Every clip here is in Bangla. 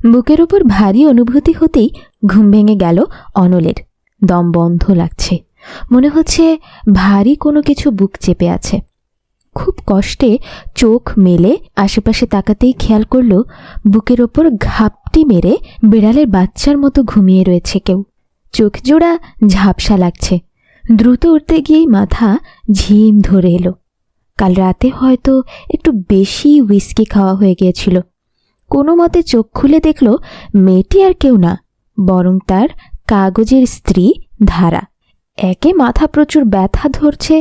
বুকের ওপর ভারী অনুভূতি হতেই ঘুম ভেঙে গেল অনলের। দম বন্ধ লাগছে, মনে হচ্ছে ভারী কোনো কিছু বুক চেপে আছে। খুব কষ্টে চোখ মেলে আশেপাশে তাকাতেই খেয়াল করল বুকের ওপর ঘাপটি মেরে বিড়ালের বাচ্চার মতো ঘুমিয়ে রয়েছে কেউ। চোখ জোড়া ঝাপসা লাগছে। দ্রুত উঠতে গিয়েই মাথা ঝিম ধরে এলো। কাল রাতে হয়তো একটু বেশি হুইস্কি খাওয়া হয়ে গিয়েছিল। কোনো মতে চোখ খুলে দেখল মেয়েটি আর কেউ না, বরং তার কাগজের স্ত্রী ধারা। একে মাথা প্রচুর ব্যথা ধরছে,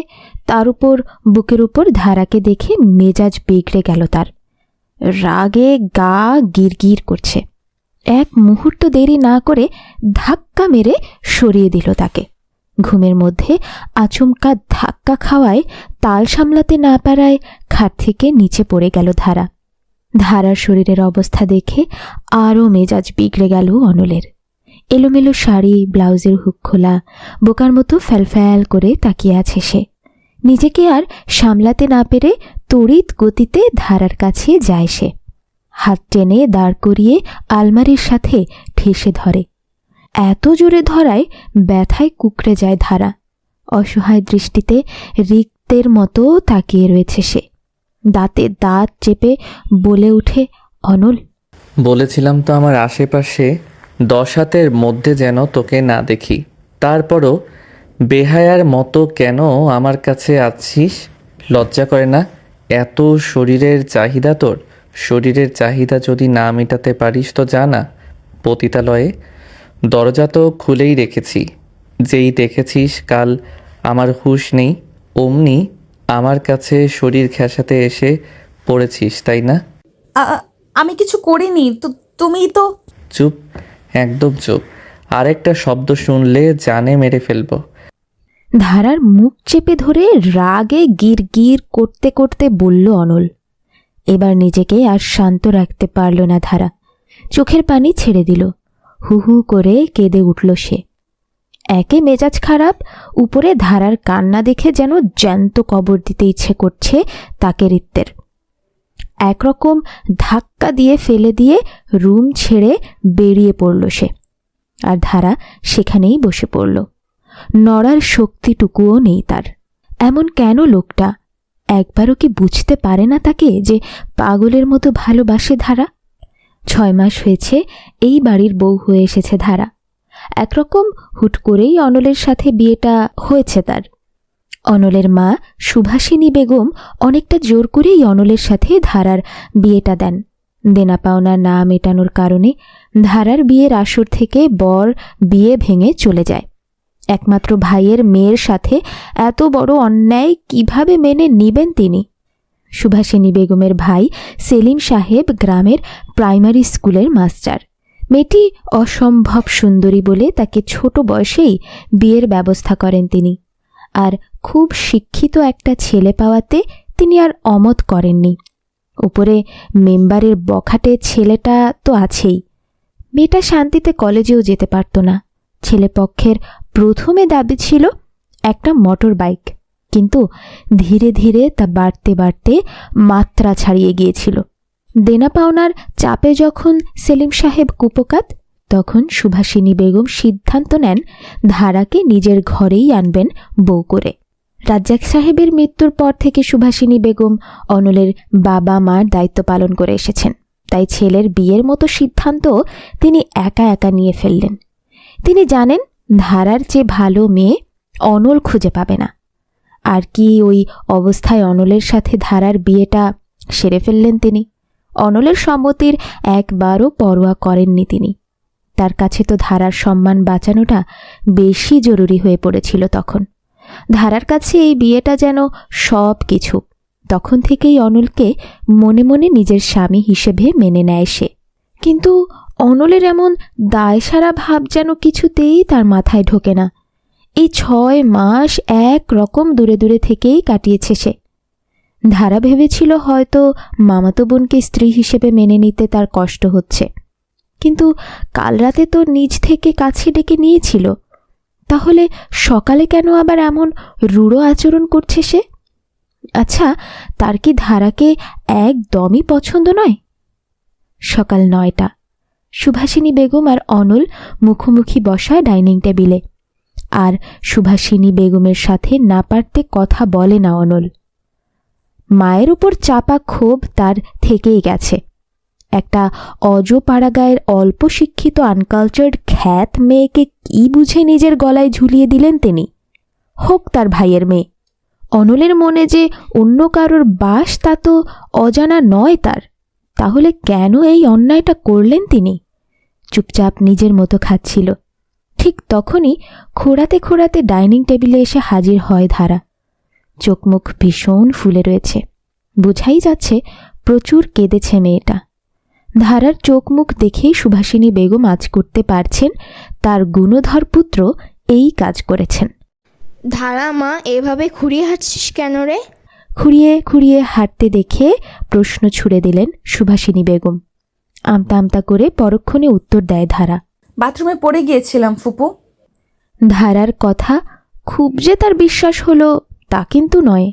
তার উপর বুকের উপর ধারাকে দেখে মেজাজ বিগড়ে গেল তার। রাগে গা গিরগির করছে। এক মুহূর্ত দেরি না করে ধাক্কা মেরে সরিয়ে দিল তাকে। ঘুমের মধ্যে আচমকা ধাক্কা খাওয়ায় তাল সামলাতে না পারায় খাট থেকে নিচে পড়ে গেল ধারা। ধারার শরীরের অবস্থা দেখে আরও মেজাজ বিগড়ে গেল অনলের। এলোমেলো শাড়ি, ব্লাউজের হুক খোলা, বোকার মতো ফ্যালফ্যাল করে তাকিয়ে আছে সে। নিজেকে আর সামলাতে না পেরে তড়িৎ গতিতে ধারার কাছে যায় সে। হাত টেনে দাঁড় করিয়ে আলমারির সাথে ঠেসে ধরে। এত জোরে ধরায় ব্যথায় কুঁকড়ে যায় ধারা। অসহায় দৃষ্টিতে রিক্তের মতো তাকিয়ে রয়েছে সে। দাঁতে দাঁত চেপে বলে উঠে, অনল, বলেছিলাম তো আমার আশেপাশে 10 হাতের মধ্যে যেন তোকে না দেখি। তারপরও বেহায়ার মতো কেন আমার কাছে আছিস? লজ্জা করে না? এত শরীরের চাহিদা তোর। শরীরের চাহিদা যদি না মেটাতে পারিস তো জানা পতিতালয়ে। দরজা তো খুলেই রেখেছি। যেই দেখেছিস কাল আমার হুঁশ নেই, অমনি আমার কাছে শরীর ঘেঁষাতে এসে পড়েছিস, তাই না? আমি কিছু করিনি, তো তুমিই তো। চুপ, একদম চুপ। আরেকটা শব্দ শুনলে জানে মেরে ফেলবো। ধারার মুখ চেপে ধরে রাগে গিরগির করতে করতে বলল অনল। এবার নিজেকে আর শান্ত রাখতে পারল না ধারা। চোখের পানি ছেড়ে দিল। হু হু করে কেঁদে উঠল সে। একে মেজাজ খারাপ, উপরে ধারার কান্না দেখে যেন জ্যান্ত কবর দিতে ইচ্ছে করছে তাকে রিত্তের। একরকম ধাক্কা দিয়ে ফেলে দিয়ে রুম ছেড়ে বেরিয়ে পড়ল সে। আর ধারা সেখানেই বসে পড়ল। নড়ার শক্তিটুকুও নেই তার। এমন কেন লোকটা? একবারও কি বুঝতে পারে না তাকে যে পাগলের মতো ভালোবাসে ধারা? 6 মাস হয়েছে এই বাড়ির বউ হয়ে এসেছে ধারা। একরকম হুট করেই অনলের সাথে বিয়েটা হয়েছে তার। অনলের মা সুভাষিনী বেগম অনেকটা জোর করেই অনলের সাথে ধারার বিয়েটা দেন। দেনা পাওনা না মেটানোর কারণে ধারার বিয়ের আসর থেকে বর বিয়ে ভেঙে চলে যায়। একমাত্র ভাইয়ের মেয়ের সাথে এত বড় অন্যায় কিভাবে মেনে নিবেন তিনি? সুভাষিনী বেগমের ভাই সেলিম সাহেব গ্রামের প্রাইমারি স্কুলের মাস্টার। মেয়েটি অসম্ভব সুন্দরী বলে তাকে ছোট বয়সেই বিয়ের ব্যবস্থা করেন তিনি। আর খুব শিক্ষিত একটা ছেলে পাওয়াতে তিনি আর অমত করেননি। উপরে মেম্বারের বখাটে ছেলেটা তো আছেই। মেয়েটা শান্তিতে কলেজেও যেতে পারত না। ছেলেপক্ষের প্রথমে দাবি ছিল একটা মোটর বাইক, কিন্তু ধীরে ধীরে তা বাড়তে বাড়তে মাত্রা ছাড়িয়ে গিয়েছিল। দেনা পাওনার চাপে যখন সেলিম সাহেব কুপোকাত, তখন সুভাষিনী বেগম সিদ্ধান্ত নেন ধারাকে নিজের ঘরেই আনবেন বউ করে। রাজ্জাক সাহেবের মৃত্যুর পর থেকে সুভাষিনী বেগম অনলের বাবা মার দায়িত্ব পালন করে এসেছেন। তাই ছেলের বিয়ের মতো সিদ্ধান্ত তিনি একা একা নিয়ে ফেললেন। তিনি জানেন ধারার চেয়ে ভালো মেয়ে অনল খুঁজে পাবে না। আর কি ওই অবস্থায় অনলের সাথে ধারার বিয়েটা সেরে ফেললেন তিনি। অনলের সম্মতির একবারও পরোয়া করেননি তিনি। তার কাছে তো ধারার সম্মান বাঁচানোটা বেশি জরুরি হয়ে পড়েছিল তখন। ধারার কাছে এই বিয়েটা যেন সব কিছু। তখন থেকেই অনলকে মনে মনে নিজের স্বামী হিসেবে মেনে নেয় সে। কিন্তু অনলের এমন দায়সারা ভাব যেন কিছুতেই তার মাথায় ঢোকে না। এই 6 মাস এক রকম দূরে দূরে থেকেই কাটিয়েছে সে। ধারা ভেবেছিল হয়তো মামাতো বোনকে স্ত্রী হিসেবে মেনে নিতে তার কষ্ট হচ্ছে, কিন্তু কাল রাতে তো নিজ থেকে কাছে ডেকে নিয়েছিল। তাহলে সকালে কেন আবার এমন রূঢ় আচরণ করছে সে? আচ্ছা, তার কি ধারাকে একদমই পছন্দ নয়? সকাল 9টা। সুভাষিনী বেগম আর অনল মুখোমুখি বসা ডাইনিং টেবিলে, আর সুভাষিনী বেগমের সাথে না পারতে কথা বলে না অনল। মায়ের উপর চাপা ক্ষোভ তার থেকেই গেছে। একটা অজপাড়াগায়ের অল্প শিক্ষিত আনকালচার্ড খ্যাত মেয়েকে কি বুঝে নিজের গলায় ঝুলিয়ে দিলেন তিনি? হোক তার ভাইয়ের মেয়ে। অনলের মনে যে অন্য কারোর বাস তা তো অজানা নয় তার। তাহলে কেন এই অন্যায়টা করলেন তিনি? চুপচাপ নিজের মতো খাচ্ছিল। ঠিক তখনই খোঁড়াতে খোঁড়াতে ডাইনিং টেবিলে এসে হাজির হয় ধারা। চোখ মুখ ভীষণ ফুলে রয়েছে, বোঝাই যাচ্ছে প্রচুর কেঁদেছে মেয়েটা। ধারার চোখ মুখ দেখেই সুভাষিনী বেগম আজ করতে পারছেন তার গুণধর পুত্র এই কাজ করেছেন। ধারা মা, এভাবে খুঁড়িয়ে হাঁটছিস কেন রে? খুঁড়িয়ে খুঁড়িয়ে হাঁটতে দেখে প্রশ্ন ছুড়ে দিলেন সুভাষিনী বেগম। আমতা আমতা করে পরক্ষণে উত্তর দেয় ধারা। বাথরুমে পড়ে গিয়েছিলাম ফুপু। ধারার কথা খুব যে তার বিশ্বাস হলো তা কিন্তু নয়,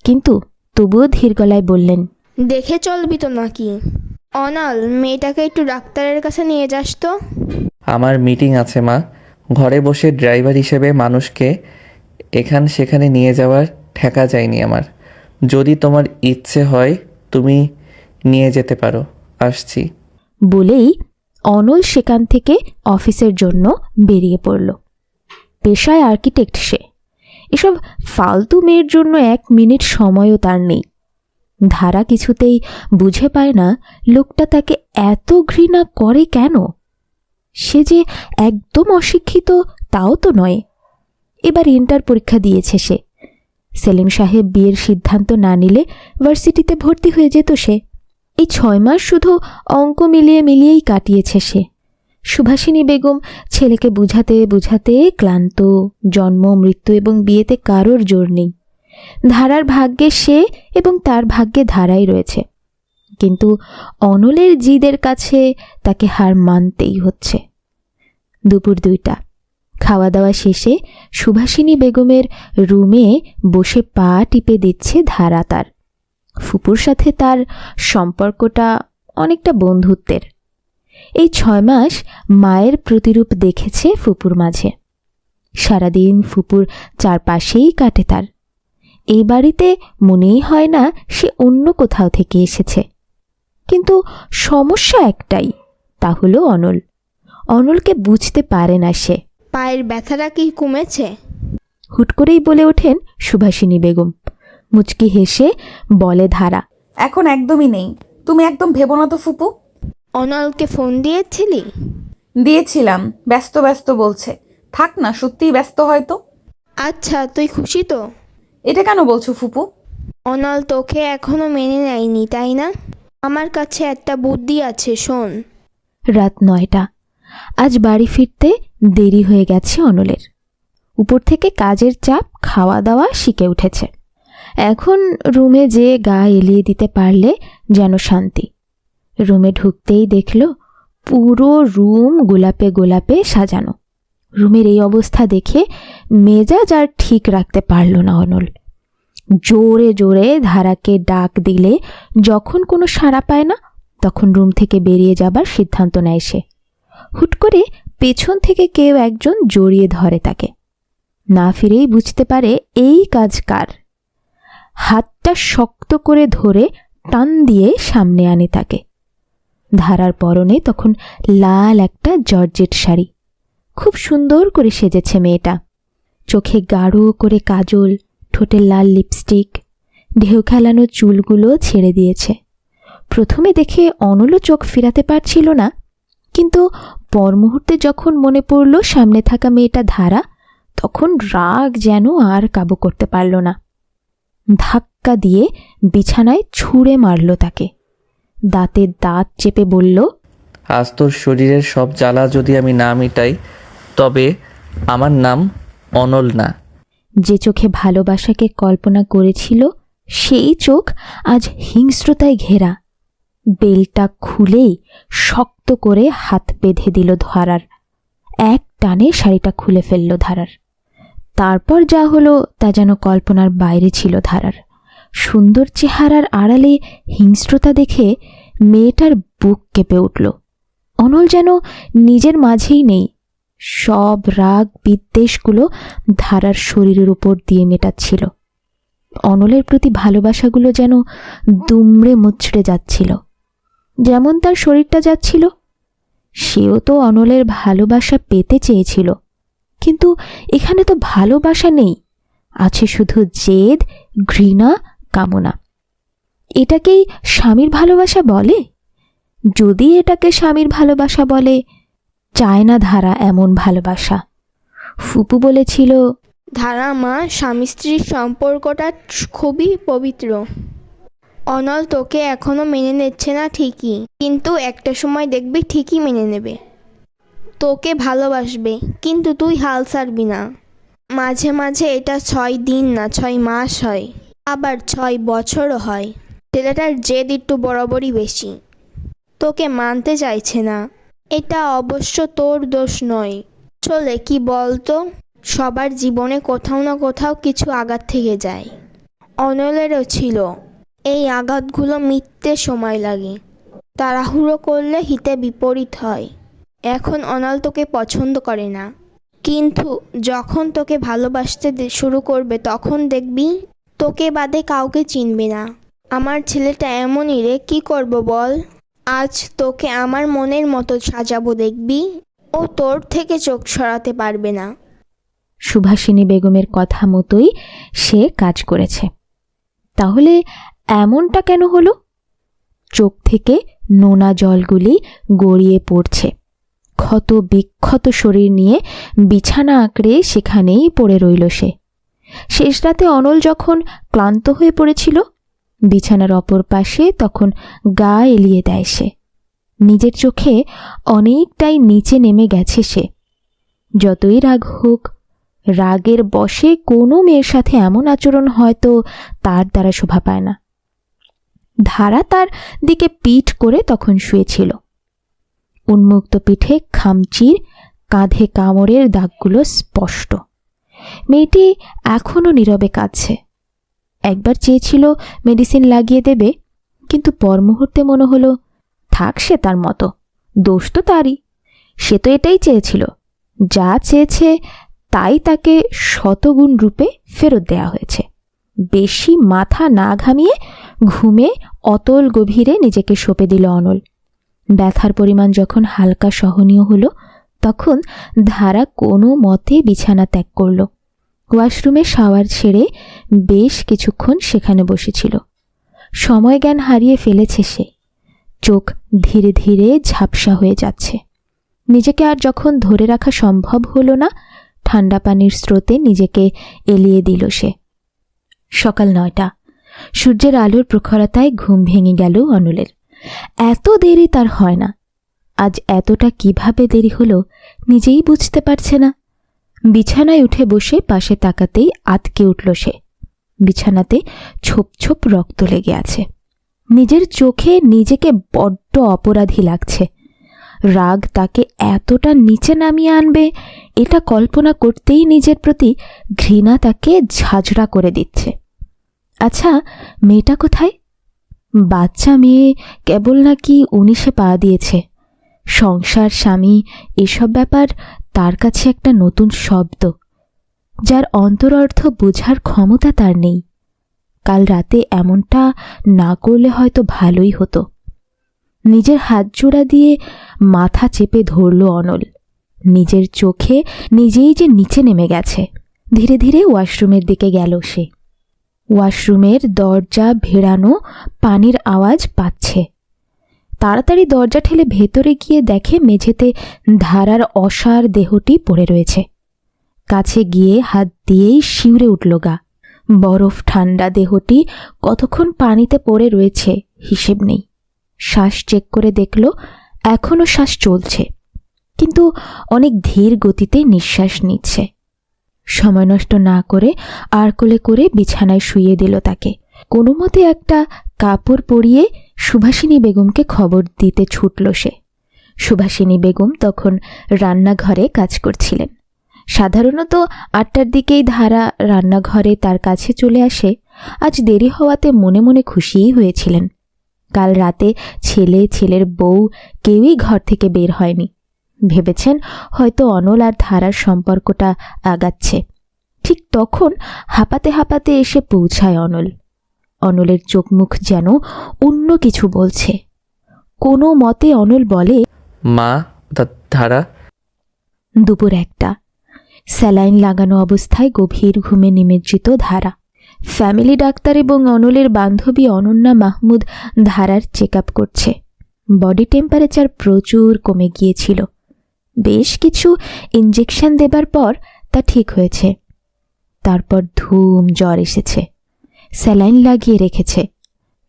কিন্তু তবুও ধীর গলায় বললেন, দেখে চলবি তো নাকি? অনাল, মেয়েটাকে একটু ডাক্তারের কাছে নিয়ে যাস তো। আমার মিটিং আছে মা। ঘরে বসে ড্রাইভার হিসেবে মানুষকে এখান সেখানে নিয়ে যাওয়ার ঠেকা যায়নি আমার। যদি তোমার ইচ্ছে হয় তুমি নিয়ে যেতে পারো, আসছি। বলেই অনল সেখান থেকে অফিসের জন্য বেরিয়ে পড়ল। পেশায় আর্কিটেক্ট সে, এসব ফালতু মেয়ের জন্য 1 মিনিট সময়ও তার নেই। ধারা কিছুতেই বুঝে পায় না লোকটা তাকে এত ঘৃণা করে কেন। সে যে একদম অশিক্ষিত তাও তো নয়। এবার ইন্টার পরীক্ষা দিয়েছে সে। সেলিম সাহেব বিয়ের সিদ্ধান্ত না নিলে ভার্সিটিতে ভর্তি হয়ে যেত সে। এই 6 মাস শুধু অঙ্ক মিলিয়েই কাটিয়েছে সে। সুভাষিনী বেগম ছেলেকে বুঝাতে বুঝাতে ক্লান্ত। জন্ম, মৃত্যু এবং বিয়েতে কারোর জোর নেই। ধারার ভাগ্যে সে এবং তার ভাগ্যে ধারাই রয়েছে, কিন্তু অনলের জিদের কাছে তাকে হার মানতেই হচ্ছে। দুপুর 2টা। খাওয়া দাওয়া শেষে সুভাষিনী বেগমের রুমে বসে পা টিপে দিচ্ছে ধারা। তার ফুপুর সাথে তার সম্পর্কটা অনেকটা বন্ধুত্বের। এই 6 মাস মায়ের প্রতিরূপ দেখেছে ফুপুর মাঝে। সারাদিন ফুপুর চারপাশেই কাটে তার। এই বাড়িতে মনেই হয় না সে অন্য কোথাও থেকে এসেছে। কিন্তু সমস্যা একটাই, তা হলো অনল। অনলকে বুঝতে পারে না সে। পায়ের ব্যথাটা কি কমেছে? হুট করেই বলে ওঠেন সুভাষিনী বেগম। মুচকি হেসে বলে ধারা, এখন একদমই নেই। তুমি একদম ভেবো না তো ফুপু। অনালকে ফোন দিয়েছিলি? দিয়েছিলাম, ব্যস্ত ব্যস্ত বলছে। থাক না, সত্যিই ব্যস্ত হয়তো। আচ্ছা, তুই খুশি তো? এটা কেন বলছো ফুপু? অনাল তোকে এখনো মেনে নেয়নি, তাই না? আমার কাছে একটা বুদ্ধি আছে, শোন। রাত 9টা। আজ বাড়ি ফিরতে দেরি হয়ে গেছে অনলের। উপর থেকে কাজের চাপ, খাওয়া দাওয়া শিখে উঠেছে। এখন রুমে যে গা এলিয়ে দিতে পারলে যেন শান্তি। রুমে ঢুকতেই দেখল পুরো রুম গোলাপে গোলাপে সাজানো। রুমের এই অবস্থা দেখে মেজাজ আর ঠিক রাখতে পারল না অনল। জোরে জোরে ধারাকে ডাক দিলে যখন কোনো সাড়া পায় না, তখন রুম থেকে বেরিয়ে যাবার সিদ্ধান্ত নেয় সে। হুট করে পেছন থেকে কেউ একজন জড়িয়ে ধরে তাকে। না ফিরেই বুঝতে পারে এই কাজ কার। হাতটা শক্ত করে ধরে টান দিয়ে সামনে আনে তাকে। ধারার পরনে তখন লাল একটা জর্জেট শাড়ি। খুব সুন্দর করে সেজেছে মেয়েটা। চোখে গাঢ় করে কাজল, ঠোঁটে লাল লিপস্টিক, ঢেউ খেলানো চুলগুলো ছেড়ে দিয়েছে। প্রথমে দেখে অনলও চোখ ফিরাতে পারছিল না, কিন্তু পর মুহূর্তে যখন মনে পড়ল সামনে থাকা মেয়েটা ধারা, তখন রাগ যেন আর কাবু করতে পারল না। ধাক্কা দিয়ে বিছানায় ছুঁড়ে মারল তাকে। দাঁতে দাঁত চেপে বলল, আজ তোর শরীরের সব জ্বালা যদি আমি না মিটাই তবে আমার নাম অনল না। যে চোখে ভালোবাসাকে কল্পনা করেছিল সেই চোখ আজ হিংস্রতায় ঘেরা। বেলটা খুলেই শক্ত করে হাত বেঁধে দিল ধারার। এক টানে শাড়িটা খুলে ফেলল ধারার। তারপর যা হলো তা যেন কল্পনার বাইরে ছিল ধারার। সুন্দর চেহারার আড়ালে হিংস্রতা দেখে মেয়েটার বুক কেঁপে উঠল। অনল যেন নিজের মাঝেই নেই, সব রাগ বিদ্বেষগুলো ধারার শরীরের উপর দিয়ে মেটাচ্ছিল। অনলের প্রতি ভালোবাসাগুলো যেন দুমড়ে মুচড়ে যাচ্ছিল, যেমন তার শরীরটা যাচ্ছিল। সেও তো অনলের ভালোবাসা পেতে চেয়েছিল, কিন্তু এখানে তো ভালোবাসা নেই, আছে শুধু জেদ, ঘৃণা, কামনা। এটাকেই স্বামীর ভালোবাসা বলে? যদি এটাকে স্বামীর ভালোবাসা বলে, চায় না ধারা এমন ভালোবাসা। ফুপু বলেছিল, ধারা মা, স্বামী স্ত্রীর সম্পর্কটা খুবই পবিত্র। অনল তোকে এখনো মেনে নিচ্ছে না ঠিকই, কিন্তু একটা সময় দেখবি ঠিকই মেনে নেবে। তোকে ভালোবাসবে, কিন্তু তুই হাল ছাড়বি না। মাঝে মাঝে এটা 6 দিন না 6 মাস হয়, আবার 6 বছরও হয়। ছেলেটার জেদ একটু বরাবরই বেশি, তোকে মানতে চাইছে না। এটা অবশ্য তোর দোষ নয়। চলে কি বলতো, সবার জীবনে কোথাও না কোথাও কিছু আঘাত থেকে যায়। অনলেরও ছিল। এই আঘাতগুলো মিটতে সময় লাগে, তাড়াহুড়ো করলে হিতে বিপরীত হয়। এখন অনল তোকে পছন্দ করে না, কিন্তু যখন তোকে ভালোবাসতে শুরু করবে তখন দেখবি তোকে বাদে কাউকে চিনবে না। আমার ছেলেটা এমনই রে, কি করব বল। আজ তোকে আমার মনের মতো সাজাবো, দেখবি ও তোর থেকে চোখ সরাতে পারবে না। সুভাষিনী বেগমের কথা মতোই সে কাজ করেছে। তাহলে এমনটা কেন হলো? চোখ থেকে নোনা জলগুলি গড়িয়ে পড়ছে। ক্ষত বিক্ষত শরীর নিয়ে বিছানা আঁকড়ে সেখানেই পড়ে রইল সে। শেষ রাতে অনল যখন ক্লান্ত হয়ে পড়েছিল, বিছানার অপর পাশে তখন গা এলিয়ে দেয় সে। নিজের চোখে অনেকটাই নিচে নেমে গেছে সে। যতই রাগ হোক, রাগের বশে কোনো মেয়ের সাথে এমন আচরণ হয়তো তার দ্বারা শোভা পায় না। ধারা তার দিকে পিঠ করে তখন শুয়েছিল। উন্মুক্ত পিঠে খামচির, কাঁধে কামড়ের দাগগুলো স্পষ্ট। মেয়েটি এখনো নীরবে কাঁদছে। একবার চেয়েছিল মেডিসিন লাগিয়ে দেবে, কিন্তু পর মুহূর্তে মনে হলো থাক সে তার মতো, দোষ তো তারই। সে তো এটাই চেয়েছিল, যা চেয়েছে তাই তাকে শতগুণ রূপে ফেরত দেয়া হয়েছে। বেশি মাথা না ঘামিয়ে ঘুমে অতল গভীরে নিজেকে সঁপে দিল অনল। ব্যথার পরিমাণ যখন হালকা সহনীয় হলো, তখন ধারা কোনো মতে বিছানা ত্যাগ করল। ওয়াশরুমে শাওয়ার ছেড়ে বেশ কিছুক্ষণ সেখানে বসেছিল। সময় জ্ঞান হারিয়ে ফেলেছে সে। চোখ ধীরে ধীরে ঝাপসা হয়ে যাচ্ছে। নিজেকে আর যখন ধরে রাখা সম্ভব হলো না, ঠান্ডা পানির স্রোতে নিজেকে এলিয়ে দিল সে। সকাল 9টা। সূর্যের আলোর প্রখরতায় ঘুম ভেঙে গেল অনলের। এত দেরি তার হয় না। আজ এতটা কিভাবে দেরি হলো নিজেই বুঝতে পারছে না। বিছানায় উঠে বসে পাশে তাকাতেই আতকে উঠল সে। বিছানাতে ছোপ ছোপ রক্ত লেগে আছে। নিজের চোখে নিজেকে বড্ড অপরাধী লাগছে। রাগ তাকে এতটা নিচে নামিয়ে আনবে এটা কল্পনা করতেই নিজের প্রতি ঘৃণা তাকে ঝাঁঝরা করে দিচ্ছে। আচ্ছা, মেয়েটা কোথায়? বাচ্চা মেয়ে, কেবল নাকি 19-এ পা দিয়েছে। সংসার, স্বামী, এসব ব্যাপার তার কাছে একটা নতুন শব্দ, যার অন্তরার্থ বোঝার ক্ষমতা তার নেই। কাল রাতে এমনটা না করলে হয়তো ভালোই হতো। নিজের হাত জোড়া দিয়ে মাথা চেপে ধরল অনল। নিজের চোখে নিজেই যে নিচে নেমে গেছে। ধীরে ধীরে ওয়াশরুমের দিকে গেল সে। ওয়াশরুমের দরজা ভেড়ানো পানির আওয়াজ পাচ্ছে। তাড়াতাড়ি দরজা ঠেলে ভেতরে গিয়ে দেখে মেঝেতে ধারার অসার দেহটি পড়ে রয়েছে। কাছে গিয়ে হাত দিয়েই শিউরে উঠল গা। বরফ ঠান্ডা দেহটি কতক্ষণ পানিতে পড়ে রয়েছে হিসেব নেই। শ্বাস চেক করে দেখল এখনো শ্বাস চলছে, কিন্তু অনেক ধীর গতিতে নিঃশ্বাস নিচ্ছে। সময় নষ্ট না করে আর কোলে করে বিছানায় শুইয়ে দিল তাকে। কোনো মতে একটা কাপড় পরিয়ে সুভাষিনী বেগমকে খবর দিতে ছুটল সে। সুভাষিনী বেগম তখন রান্নাঘরে কাজ করছিলেন। সাধারণত 8টার দিকেই ধারা রান্নাঘরে তার কাছে চলে আসে। আজ দেরি হওয়াতে মনে মনে খুশিই হয়েছিলেন, কাল রাতে ছেলের বউ কেউই ঘর থেকে বের হয়নি। ভেবেছেন হয়তো অনল আর ধারার সম্পর্কটা আগাচ্ছে। ঠিক তখন হাঁপাতে হাঁপাতে এসে পৌঁছায় অনল। অনলের চোখ মুখ যেন অন্য কিছু বলছে। কোনো মতে অনল বলে, মা, ধারা। দুপুর 1টা। স্যালাইন লাগানো অবস্থায় গভীর ঘুমে নিমজ্জিত ধারা। ফ্যামিলি ডাক্তার এবং অনলের বান্ধবী অনন্যা মাহমুদ ধারার চেক আপ করছে। বডি টেম্পারেচার প্রচুর কমে গিয়েছিল। বেশ কিছু ইঞ্জেকশন দেবার পর তা ঠিক হয়েছে। তারপর ধুম জ্বর এসেছে, স্যালাইন লাগিয়ে রেখেছে।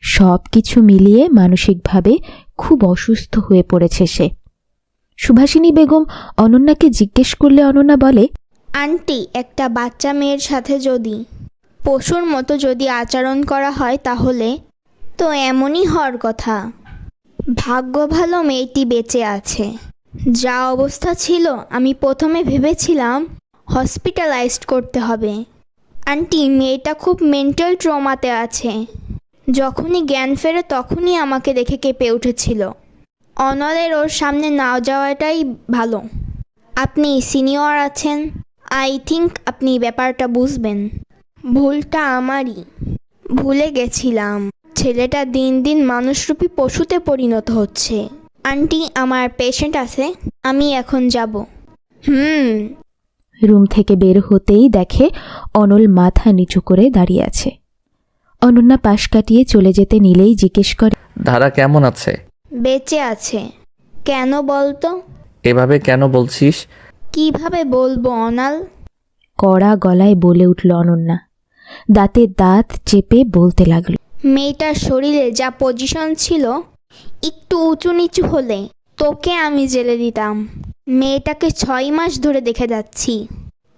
সব কিছু মিলিয়ে মানসিকভাবে খুব অসুস্থ হয়ে পড়েছে সে। সুভাষিনী বেগম অনন্যাকে জিজ্ঞেস করলে অনন্যা বলে, আন্টি, একটা বাচ্চা মেয়ের সাথে যদি পশুর মতো যদি আচরণ করা হয় তাহলে তো এমনই হওয়ার কথা। ভাগ্য ভালো মেয়েটি বেঁচে আছে। যা অবস্থা ছিল আমি প্রথমে ভেবেছিলাম হসপিটালাইজড করতে হবে। আন্টি, মেয়েটা খুব মেন্টাল ট্রমাতে আছে। যখনই জ্ঞান ফেরে তখনই আমাকে দেখে কেঁপে উঠেছিল। অনলের ওর সামনে না যাওয়াটাই ভালো। আপনি সিনিয়র আছেন, আই থিঙ্ক আপনি ব্যাপারটা বুঝবেন। ভুলটা আমারই, ভুলে গেছিলাম ছেলেটা দিন দিন মানুষরূপী পশুতে পরিণত হচ্ছে। আন্টি, আমার পেশেন্ট আছে, আমি এখন যাব। রুম থেকে বের হতেই দেখে অনল মাথা নিচু করে দাঁড়িয়ে আছে। অনন্যা পাশ কাটিয়ে চলে যেতে নিলেই জিজ্ঞেস করে, ধারা কেমন আছে? বেঁচে আছে। কেন বলতো? এভাবে কেন বলছিস? কিভাবে বলবো অনাল? কড়া গলায় বলে উঠল অনন্যা। দাঁতে দাঁত চেপে বলতে লাগল, মেয়েটার শরীরে যা পজিশন ছিল, একটু উঁচু নিচু হলে তোকে আমি জেলে দিতাম। মেয়েটাকে 6 মাস ধরে দেখে যাচ্ছি।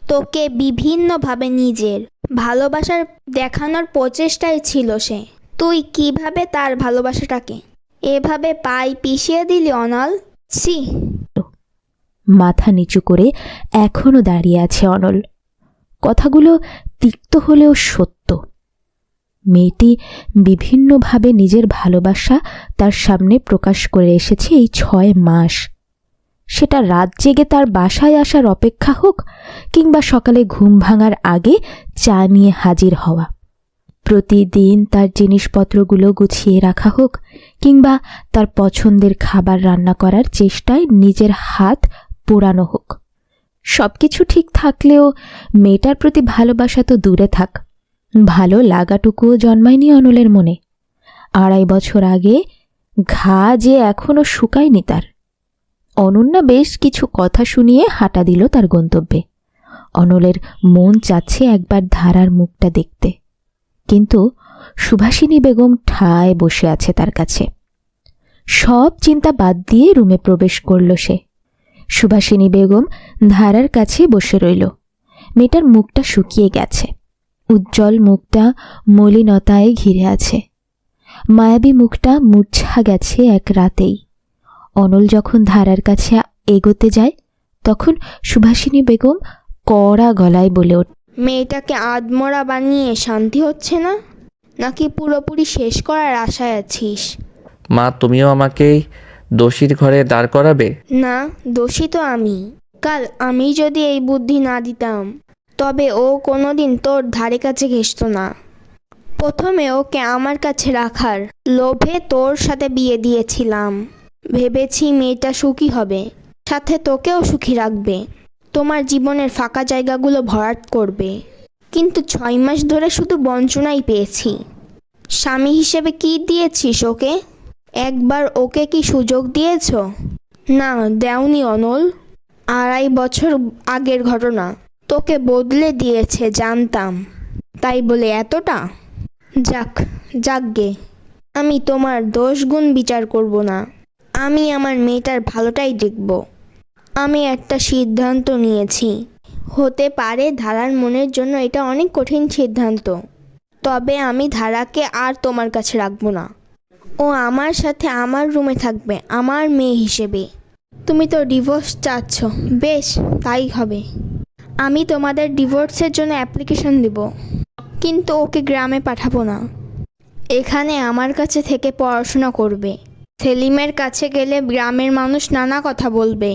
তোকে বিভিন্নভাবে নিজের ভালোবাসার দেখানোর প্রচেষ্টায় ছিল সে। তুই কিভাবে তার ভালোবাসাটাকে এভাবে পায়ে পিষিয়ে দিলি অনল? ছি! মাথা নিচু করে এখনো দাঁড়িয়ে আছে অনল। কথাগুলো তিক্ত হলেও সত্য। মেয়েটি বিভিন্নভাবে নিজের ভালোবাসা তার সামনে প্রকাশ করে এসেছে এই 6 মাস। সেটা রাত জেগে তার বাসায় আসার অপেক্ষা হোক, কিংবা সকালে ঘুম ভাঙার আগে চা নিয়ে হাজির হওয়া। প্রতিদিন তার জিনিসপত্রগুলো গুছিয়ে রাখা হোক, কিংবা তার পছন্দের খাবার রান্না করার চেষ্টায় নিজের হাত পোড়ানো হোক। সবকিছু ঠিক থাকলেও মেয়েটার প্রতি ভালোবাসা তো দূরে থাক, ভালো লাগাটুকুও জন্মায়নি অনলের মনে। 2.5 বছর আগে ঘা যে এখনো শুকায়নি তার। অনন্যা বেশ কিছু কথা শুনিয়ে হাঁটা দিল তার গন্তব্যে। অনলের মন চাচ্ছে একবার ধারার মুখটা দেখতে, কিন্তু সুভাষিনী বেগম ঠায় বসে আছে তার কাছে। সব চিন্তা বাদ দিয়ে রুমে প্রবেশ করল সে। সুভাষিনী বেগম ধারার কাছে বসে রইল। মেয়েটার মুখটা শুকিয়ে গেছে, উজ্জ্বল মুখটা মলিনতায় ঘিরে আছে। মায়াবী মুখটা মূর্ছা গেছে এক রাতেই। অনল যখন ধারার কাছে এগোতে যায় তখন সুভাষিনী বেগম কড়া গলায় বলে ওঠে, মেয়েটাকে আদমরা বানিয়ে শান্তি হচ্ছে না, নাকি পুরোপুরি শেষ করার আশায় আছিস? মা, তুমিও আমাকেই দোষীর ঘরে দাঁড় করাবে? না, দোষী তো আমি। কাল আমি যদি এই বুদ্ধি না দিতাম তবে ও কোনোদিন তোর ধারে কাছে ঘেঁষত না। প্রথমে ওকে আমার কাছে রাখার লোভে তোর সাথে বিয়ে দিয়েছিলাম। ভেবেছি মেয়েটা সুখী হবে, সাথে তোকেও সুখী রাখবে, তোমার জীবনের ফাঁকা জায়গাগুলো ভরাট করবে। কিন্তু 6 মাস ধরে শুধু বঞ্চনাই পেয়েছি। স্বামী হিসেবে কি দিয়েছিস ওকে? একবার ওকে কি সুযোগ দিয়েছ? না, দেওনি অনল। 2.5 বছর আগের ঘটনা, তোকে বদলে দিয়েছে জানতাম, তাই বলে এতটা? যাকগে, আমি তোমার দোষ গুণ বিচার করব না। আমি আমার মেয়েটার ভালোটাই দেখব। আমি একটা সিদ্ধান্ত নিয়েছি। হতে পারে ধারার মনের জন্য এটা অনেক কঠিন সিদ্ধান্ত, তবে আমি ধারাকে আর তোমার কাছে রাখবো না। ও আমার সাথে আমার রুমে থাকবে আমার মেয়ে হিসেবে। তুমি তো ডিভোর্স চাচ্ছ, বেশ, তাই হবে। আমি তোমাদের ডিভোর্সের জন্য অ্যাপ্লিকেশন দেব, কিন্তু ওকে গ্রামে পাঠাবো না। এখানে আমার কাছে থেকে পড়াশোনা করবে। সেলিমের কাছে গেলে গ্রামের মানুষ নানা কথা বলবে।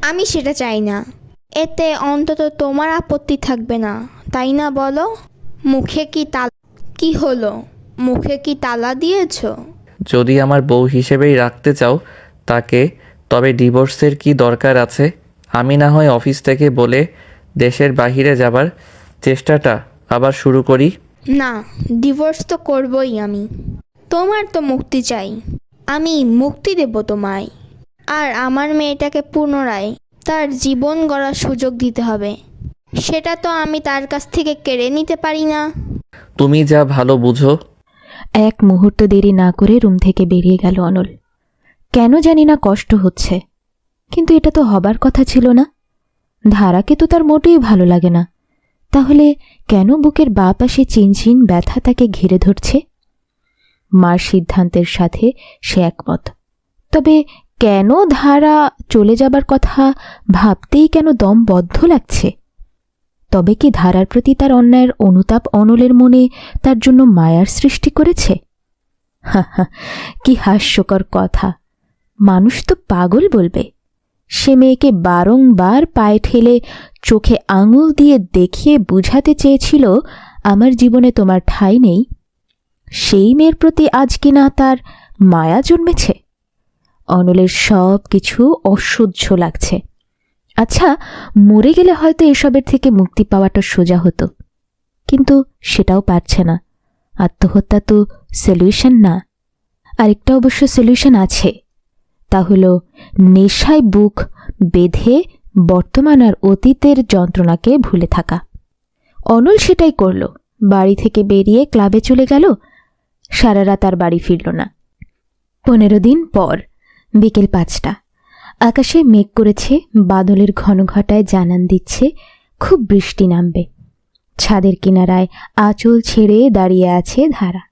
আমি সেটা চাই না। এতে অন্তত তোমার আপত্তি থাকবে না, তাই না বলো? মুখে কি কি হলো? মুখে কি তালা দিয়েছো? যদি আমার বউ হিসেবেই রাখতে চাও তাকে, তবে ডিভোর্সের কি দরকার আছে? আমি না হয় অফিস থেকে বলে দেশের বাইরে যাবার চেষ্টাটা আবার শুরু করি। না, ডিভোর্স তো করবই আমি। তোমার তো মুক্তি চাই, আমি মুক্তি দেব তোমায়। আর আমার মেয়েটাকে পুনরায় তার জীবন গড়ার সুযোগ দিতে হবে। সেটা তো আমি তার কাছ থেকে কেড়ে নিতে পারি না। তুমি যা ভালো বুঝো। এক মুহূর্ত দেরি না করে রুম থেকে বেরিয়ে গেল অনল। কেন জানি না কষ্ট হচ্ছে, কিন্তু এটা তো হবার কথা ছিল না। ধারাকে তো তার মোটেই ভালো লাগে না, তাহলে কেন বুকের বাঁ পাশে চিনচিন ব্যথা তাকে ঘিরে ধরছে? মার সিদ্ধান্তের সাথে সে একমত, তবে কেন ধারা চলে যাবার কথা ভাবতেই কেন দম বদ্ধ লাগছে? তবে কি ধারার প্রতি তার অন্যায়ের অনুতাপ অনলের মনে তার জন্য মায়ার সৃষ্টি করেছে? হা হা, কি হাস্যকর কথা! মানুষ তো পাগল বলবে। সে মেয়েকে বারংবার পায়ে ঠেলে চোখে আঙুল দিয়ে দেখিয়ে বুঝাতে চেয়েছিল আমার জীবনে তোমার ঠাঁই নেই। সেই মেয়ের প্রতি আজ কিনা তার মায়া জন্মেছে। অনলের সব কিছু অসহ্য লাগছে। আচ্ছা, মরে গেলে হয়তো এসবের থেকে মুক্তি পাওয়াটা সোজা হতো, কিন্তু সেটাও পারছে না। আত্মহত্যা তো সলিউশন না। আরেকটা অবশ্য সলিউশন আছে, তা হলো নেশায় বুক বেঁধে বর্তমান আর অতীতের যন্ত্রণাকে ভুলে থাকা। অনল সেটাই করল। বাড়ি থেকে বেরিয়ে ক্লাবে চলে গেল। সারা রাত আর বাড়ি ফিরল না। 15 দিন পর বিকেল 5টা। আকাশে মেঘ করেছে, বাদলের ঘন ঘটায় জানান দিচ্ছে খুব বৃষ্টি নামবে। ছাদের কিনারায় আঁচল ছেড়ে দাঁড়িয়ে আছে ধারা।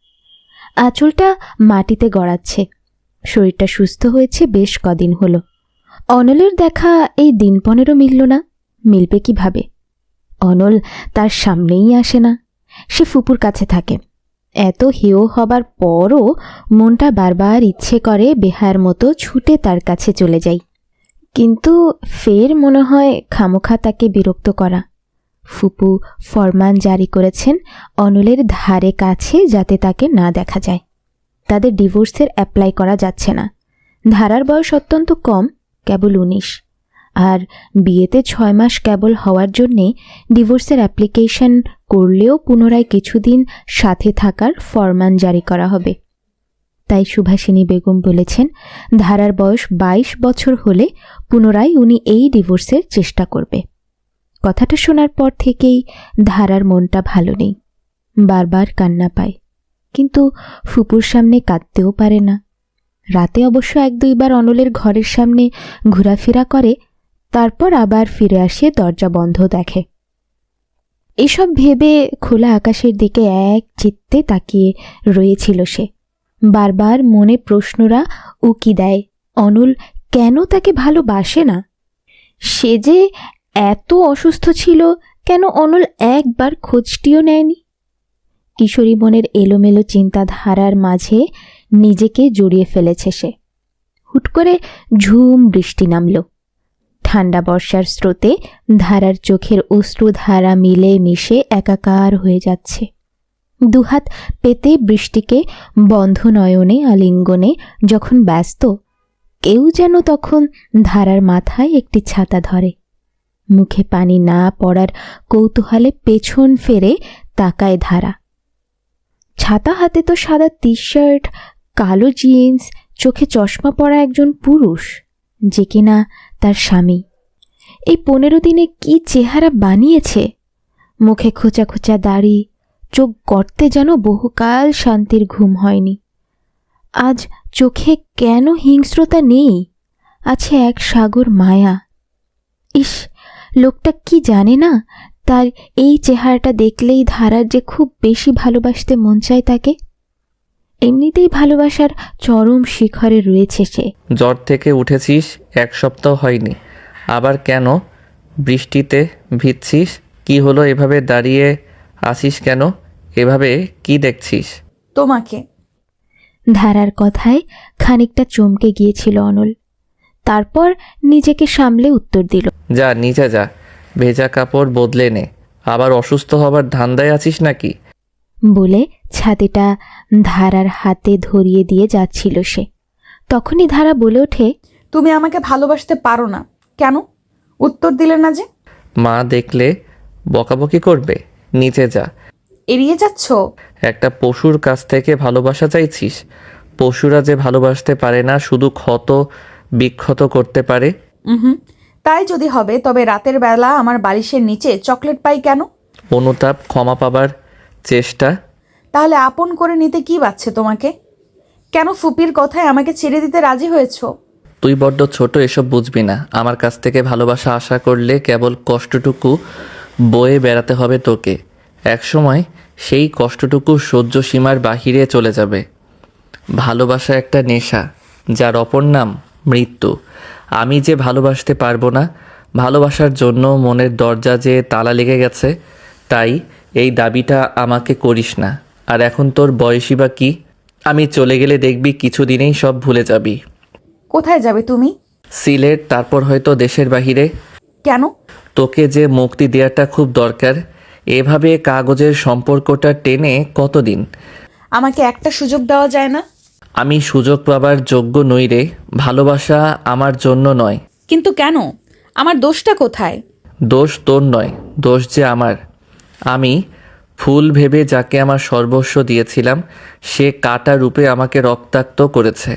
আঁচলটা মাটিতে গড়াচ্ছে। শরীরটা সুস্থ হয়েছে বেশ কদিন হলো। অনলের দেখা এই দিন 15 মিলল না। মিলবে কিভাবে? অনল তার সামনেই আসে না। সে ফুপুর কাছে থাকে। এত হেয় হবার পরও মনটা বারবার ইচ্ছে করে বেহার মতো ছুটে তার কাছে চলে যাই, কিন্তু ফের মনে হয় খামোখা তাকে বিরক্ত করা। ফুপু ফরমান জারি করেছেন অনলের ধারে কাছে যাতে তাকে না দেখা যায়। তাদের ডিভোর্সের অ্যাপ্লাই করা যাচ্ছে না। ধারার বয়স অত্যন্ত কম, কেবল 19, আর বিয়েতে 6 মাস কেবল হওয়ার জন্যে ডিভোর্সের অ্যাপ্লিকেশন করলেও পুনরায় কিছুদিন সাথে থাকার ফরমান জারি করা হবে। তাই সুভাষিনী বেগম বলেছেন ধারার বয়স 22 বছর হলে পুনরায় উনি এই ডিভোর্সের চেষ্টা করবে। কথাটা শোনার পর থেকেই ধারার মনটা ভালো নেই। বারবার কান্না পায়, কিন্তু ফুপুর সামনে কাঁদতেও পারে না। রাতে অবশ্য 1-2 বার অনলের ঘরের সামনে ঘোরাফেরা করে, তারপর আবার ফিরে আসে দরজা বন্ধ দেখে। এসব ভেবে খোলা আকাশের দিকে এক চিত্তে তাকিয়ে রয়েছিল সে। বারবার মনে প্রশ্নরা উকি দেয়, অনল কেন তাকে ভালোবাসে না? সে যে এত অসুস্থ ছিল, কেন অনল একবার খোঁজটিও নেয়নি? কিশোরী মনের এলোমেলো চিন্তাধারার মাঝে নিজেকে জড়িয়ে ফেলেছে সে। হুট করে ঝুম বৃষ্টি নামল। ঠান্ডা বর্ষার স্রোতে ধারার চোখের অশ্রুধারা মিলে মিশে একাকার হয়ে যাচ্ছে। দুহাত পেতে বৃষ্টিকে বন্ধ নয়নে আলিঙ্গনে যখন ব্যস্ত, কেউ যেন তখন ধারার মাথায় একটি ছাতা ধরে। মুখে পানি না পড়ার কৌতূহলে পেছন ফেরে তাকায় ধারা। ছাতা হাতে তো সাদা টি-শার্ট, কালো জিন্স, চোখে চশমা পরা একজন পুরুষ, যে কিনা তার স্বামী। এই 15 দিনে কি চেহারা বানিয়েছে! মুখে খোঁচা খোঁচা দাড়ি, চোখ গর্তে যেন বহুকাল শান্তির ঘুম হয়নি। আজ চোখে কেন হিংস্রতা নেই, আছে এক সাগর মায়া। ইস, লোকটা কি জানে না তার এই চেহারাটা দেখলেই ধারার যে খুব বেশি ভালোবাসতে মন চায় তাকে। এমনিতেই ভালোবাসার চরম শিখরে রয়েছে সে। জ্বর থেকে উঠেছিস 1 সপ্তাহ হয়নি, আবার কেন বৃষ্টিতে ভিজছিস? কি হলো, এভাবে দাঁড়িয়ে আসিস কেন? এভাবে কি দেখছিস? তোমাকে। ধারার কথায় খানিকটা চমকে গিয়েছিল অনল। তারপর নিজেকে সামলে উত্তর দিল, যা নিচে যা, ভেজা কাপড় বদলে নে। আবার অসুস্থ হবার ধান্দায় আছিস নাকি? বলে ছাতিটা ধারার হাতে ধরিয়ে দিয়ে যাচ্ছিল সে। তখনই ধারা বলে ওঠে, তুমি আমাকে ভালোবাসতে পারো না কেন? উত্তর দিলে না যে। মা দেখলে বকাবকি করবে। নিচে যা। এড়িয়ে যাচ্ছ? একটা পশুর কাছ থেকে ভালোবাসা চাইছিস? পশুরা যে ভালোবাসতে পারে না, শুধু ক্ষত বিক্ষত করতে পারে। হুম, তাই যদি হবে তবে রাতের বেলা আমার বালিশের নিচে চকলেট পাই কেন? অনুতাপ, ক্ষমা পাবার চেষ্টা। তাহলে আপন করে নিতে কি বাচ্ছে তোমাকে? কেন ফুপির কথায় আমাকে ছেড়ে দিতে রাজি হয়েছো? তুই বড্ড ছোট, এসব বুঝবি না। আমার কাছ থেকে ভালোবাসা আশা করলে কেবল কষ্টটুকু বয়ে বেড়াতে হবে তোকে। একসময় সেই কষ্টটুকু সহ্য সীমার বাহিরে চলে যাবে। ভালোবাসা একটা নেশা, যার অপর নাম মৃত্যু। আমি যে ভালোবাসতে পারবো না, ভালোবাসার জন্য মনের দরজা যে তালা লেগে গেছে, তাই এই দাবিটা আমাকে করিস না। আর এখন তোর বয়সই বা কি? আমি চলে গেলে দেখবি কিছুদিনেই সব ভুলে যাবি। কোথায় যাবে তুমি? সিলেট, তারপর হয়তো দেশের বাহিরে। কেন? তোকে যে মুক্তি দেওয়াটা খুব দরকার। এভাবে কাগজের সম্পর্কটা টেনে কতদিন? আমাকে একটা সুযোগ দেওয়া যায় না? আমি সুযোগ পাবার যোগ্য নই রে। ভালোবাসা আমার জন্য নয়। কিন্তু কেন? আমার দোষটা কোথায়? দোষ তোর নয়, দোষ যে আমার। আমি ফুল ভেবে যাকে আমার সর্বস্ব দিয়েছিলাম, সে কাটা রূপে আমাকে রক্তাক্ত করেছে।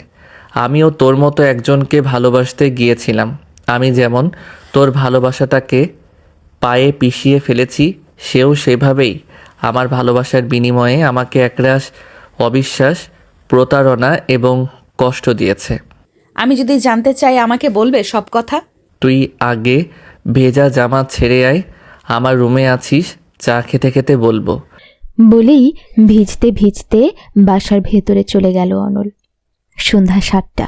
আমিও তোর মতো একজনকে ভালোবাসতে গিয়েছিলাম। আমি যেমন তোর ভালোবাসাটাকে পায়ে পিষিয়ে ফেলেছি, সেও সেভাবেই আমার ভালোবাসার বিনিময়ে আমাকে একরাশ অবিশ্বাস, প্রতারণা এবং কষ্ট দিয়েছে। আমি যদি জানতে চাই আমাকে বলবে সব কথা? তুই আগে ভেজা জামা ছেড়ে আয়, আমার রুমে আছিস, চা খেতে খেতে বলবো। বলেই ভিজতে ভিজতে বাসার ভেতরে চলে গেল অনল। সন্ধ্যা 7টা।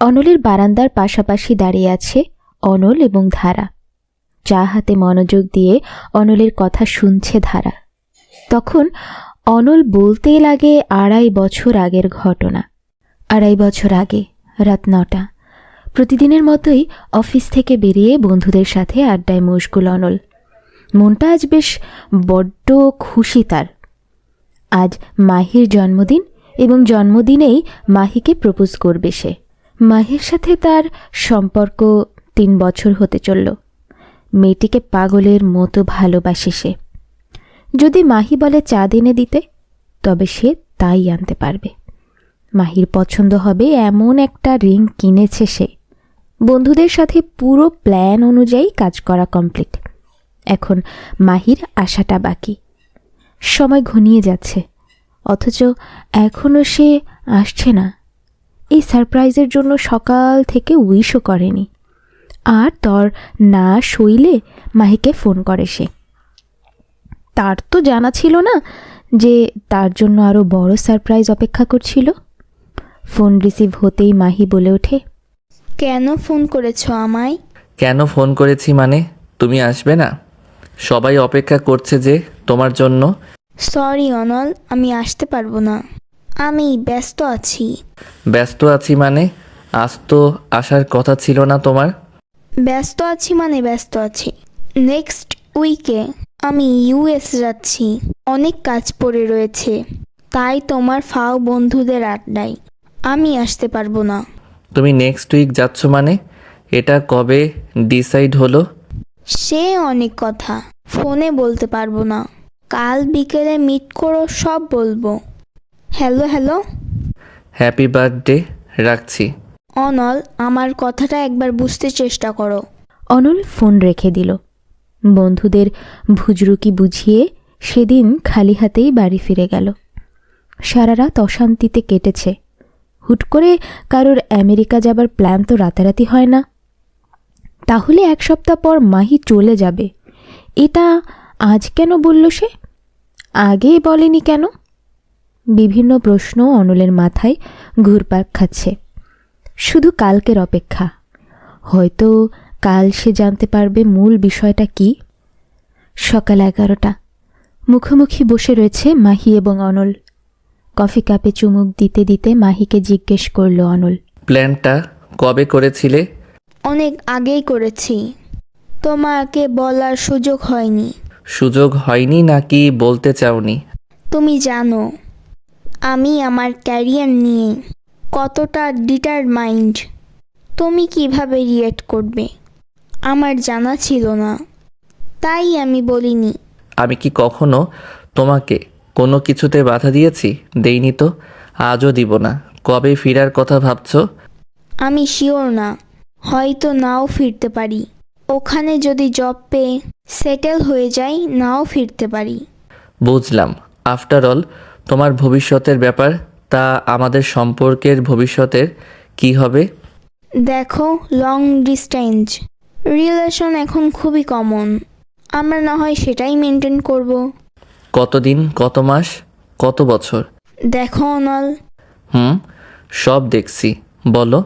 অনলের বারান্দার পাশাপাশি দাঁড়িয়ে আছে অনল এবং ধারা। চা হাতে মনোযোগ দিয়ে অনলের কথা শুনছে ধারা। তখন অনল বলতে লাগে 2.5 বছর আগের ঘটনা। 2.5 বছর আগে রাত 9টা। প্রতিদিনের মতোই অফিস থেকে বেরিয়ে বন্ধুদের সাথে আড্ডায় মশগুল অনল। মনটা আজ বেশ বড্ড খুশি তার। আজ মাহির জন্মদিন এবং জন্মদিনেই মাহিকে প্রপোজ করবে সে। মাহির সাথে তার সম্পর্ক 3 বছর হতে চলল। মেয়েটিকে পাগলের মতো ভালোবাসে সে। যদি মাহি বলে চাঁদ এনে দিতে, তবে সে তাই আনতে পারবে। মাহির পছন্দ হবে এমন একটা রিং কিনেছে সে। বন্ধুদের সাথে পুরো প্ল্যান অনুযায়ী কাজ করা কমপ্লিট। এখন মাহির আশাটা বাকি। সময় ঘনিয়ে যাচ্ছে, অথচ এখনও সে আসছে না। এই সারপ্রাইজের জন্য সকাল থেকে উইশও করেনি। আর তর না সইলে মাহিকে ফোন করে সে। তার তো জানা ছিল না যে তার জন্য আরও বড় সারপ্রাইজ অপেক্ষা করছিল। ফোন রিসিভ হতেই মাহি বলে ওঠে, কেন ফোন করেছো আমায়? কেন ফোন করেছি মানে? তুমি আসবে না? সবাই অপেক্ষা করছে যে তোমার জন্য। সরি অনল, আমি আসতে পারবো না। আমি ব্যস্ত আছি। ব্যস্ত আছি মানে? আজ তো আসার কথা ছিল না তোমার। ব্যস্ত আছি মানে ব্যস্ত আছি। নেক্সট উইকে আমি ইউএস যাচ্ছি। অনেক কাজ পড়ে রয়েছে, তাই তোমার ফাও বন্ধুদের আড্ডায় আমি আসতে পারবো না। তুমি নেক্সট উইক যাচ্ছ মানে? এটা কবে ডিসাইড হলো? সে অনেক কথা ফোনে বলতে পারবো না। কাল বিকেলে মিট করো, সব বলবো। Hello hello. Happy birthday. রাখছি। অনল, আমার কথাটা একবার বুঝতে চেষ্টা করো। অনল ফোন রেখে দিল। বন্ধুদের ভুজরুকি বুঝিয়ে সেদিন খালি হাতেই বাড়ি ফিরে গেল। সারা রাত অশান্তিতে কেটেছে। হুট করে কারোর আমেরিকা যাবার প্ল্যান তো রাতারাতি হয় না। তাহলে 1 সপ্তাহ পর মাহি চলে যাবে, এটা আজ কেন বলল সে? আগেই বলেনি কেন? বিভিন্ন প্রশ্ন অনলের মাথায় ঘুরপাক খাচ্ছে। শুধু কালকের অপেক্ষা। হয়তো কাল সে জানতে পারবে মূল বিষয়টা কি। সকাল 11টা। মুখোমুখি বসে রয়েছে মাহি এবং অনল। কফি কাপে চুমুক দিতে দিতে মাহিকে জিজ্ঞেস করলো অনল। প্ল্যানটা কবে করেছিলে? অনেক আগেই করেছি, তোমাকে বলার সুযোগ হয়নি। সুযোগ হয়নি নাকি বলতে চাওনি? তুমি জানো আমি আমার ক্যারিয়ার নিয়ে কতটা ডিটারমাইন্ড। তুমি কিভাবে রিয়েক্ট করবে আমার জানা ছিল না, তাই আমি বলিনি। আমি কি কখনো তোমাকে কোনো কিছুতে বাধা দিয়েছি? দেইনি তো, আজও দিব না। কবে ফেরার কথা ভাবছো? আমি শিওর না, হয়তো নাও ফিরতে পারি। ওখানে যদি জব পেয়ে সেটেল হয়ে যাই, নাও ফিরতে পারি। বুঝলাম। আফটার অল তোমার ভবিষ্যতের ব্যাপার, তা আমাদের সম্পর্কের ভবিষ্যতের কি হবে? দেখো, লং ডিস্টেন্স রিলেশন এখন খুবই কমন। আমরা না হয় সেটাই মেনটেন করব। কতদিন, কত মাস, কত বছর? দেখো অনল, সব দেখছি, বলো।